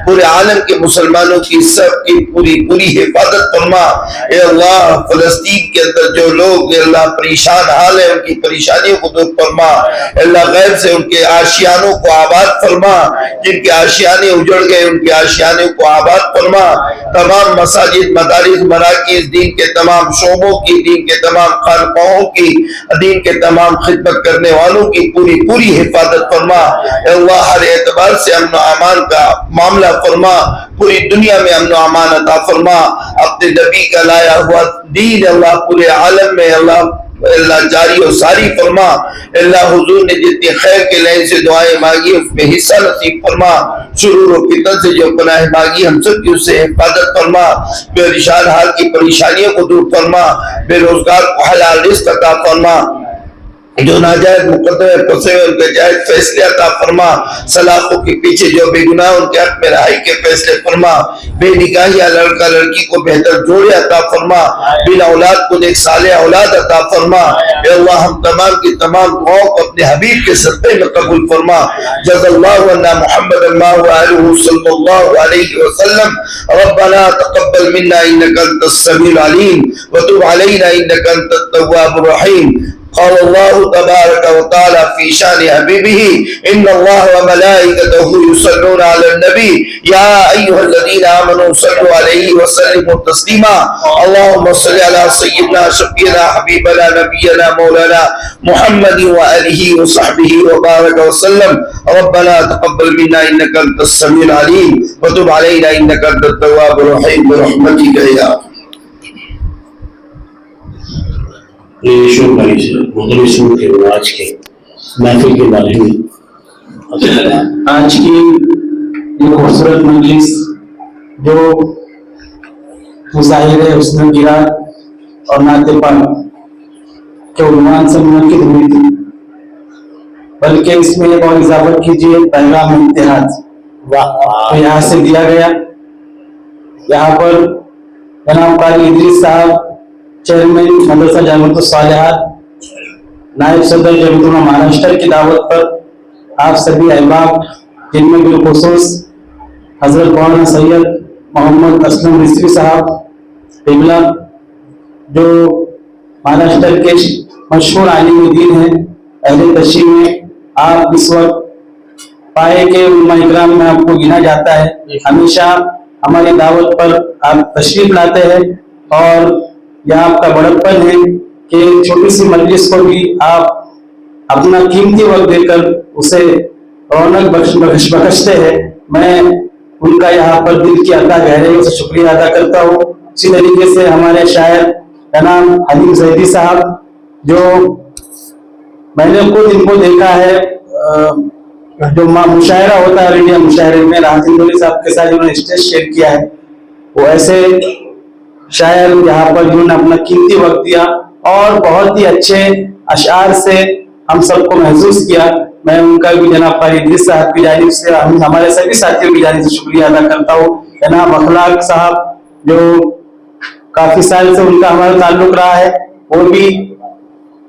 پورے عالم کے مسلمانوں کی سب کی پوری حفاظت فرما اے اللہ فلسطین کے اندر جو لوگ اے اللہ پریشان حال ہے ان کی پریشانیوں کو دور فرما اے اللہ غیر سے ان کے آشیانوں کو آباد فرما جن کے آشیانے اجڑ گئے ان کے آشیانے کو آباد فرما تمام مساجد مدارس مراکز دین کے تمام شعبوں کی دین کے تمام خانقاہوں کی دین کے تمام خدمت کرنے والوں کی پوری حفاظت فرما اے اللہ ہر اعتبار سے امن و امان کا معاملہ فرما پوری دنیا میں امن و امان عطا فرما اپنے نبی کا لایا ہوا دین اللہ پورے عالم میں اللہ جاری و ساری فرما اللہ حضور نے جتنی خیر کے لائن سے دعائیں مانگی اس میں حصہ نصیب فرما شرور و فتن سے جو پناہ مانگی ہم سب کی اس سے حفاظت فرما بے پریشان حال کی پریشانیوں کو دور فرما بے روزگار کو حلال رزق عطا فرما جو ناجائز مقدمے پھنسے ہوئے ان کے جائز فیصلے عطا فرما سلاخوں کے پیچھے جو بے گناہ ان کے حق میں رہائی کے فیصلے فرما بے نکاحیہ لڑکا لڑکی کو بہتر جوڑے عطا فرما بلا اولاد کو ایک صالح اولاد عطا فرما اے اللہ ہم تمام کی تمام دعاؤں کو اپنے حبیب کے صدقے میں قبول فرما جزا اللہ عنا محمد اللہ وآلہ صلی اللہ علیہ وسلم ربنا تقبل منا انك انت السميع العليم وتب علينا انك انت التواب الرحيم قال الله تبارك وتعالى في شان حبيبه إن الله وملائكته يصلون على النبي يا أيها الذين آمنوا صلوا عليه وسلموا تسليما اللهم صل على سيدنا شفيعنا حبيبنا نبينا مولانا محمد وآله وصحبه وبارك وسلم ربنا تقبل منا إنك أنت السميع العليم وتب علينا إنك أنت التواب الرحيم برحمتك يا محترم کے آج کے محفل کے بارے میں آج کی یہ خوبصورت مجلس جو مظاہرے حسن گرات اور نعت پاک کے عنوان سے منعقد ہوئی تھی بلکہ اس میں ایک اور اضافہ کیجیے پیغام اتحاد یہاں سے دیا گیا یہاں پر جناب قاری ادریس صاحب چیئرمین مدرسہ جامعۃ الصالحات نائب صدر جمعیت علماء مہاراشٹر کی دعوت پر آپ سبھی احباب جن میں بالخصوص حضرت مولانا سید محمد اسلم رضوی صاحب قبلہ جو مہاراشٹر کے مشہور عالم دین ہیں اہل تشیع میں آپ اس وقت پائے کے علماء اکرام میں آپ کو گنا جاتا ہے ہمیشہ ہماری دعوت پر آپ تشریف لاتے ہیں اور یہ آپ کا بڑپن ہے کہ چھوٹی سی مجلس کو بھی آپ اپنا قیمتی وقت دے کر اسے رونق بخشتے ہیں میں ان کا یہاں پر دل کی عطا گہرائی سے شکریہ ادا کرتا ہوں اسی طریقے سے ہمارے شاعر کا نام حلیم زیدی صاحب جو میں نے خود ان کو دیکھا ہے جو مشاعرہ ہوتا ہے انڈیا مشاعرے میں راحت اندولی صاحب کے ساتھ انہوں نے اسٹیج شیئر کیا ہے وہ ایسے شاعر یہاں پر جنہوں نے اپنا قیمتی وقت دیا اور بہت ہی اچھے اشعار سے ہم سب کو محسوس کیا میں ان کا بھی جناب قاری ادریس صاحب کی جانب سے ہمارے سبھی ساتھیوں کی جانب سے شکریہ ادا کرتا ہوں جناب اخلاق صاحب جو کافی سال سے ان کا ہمارا تعلق رہا ہے وہ بھی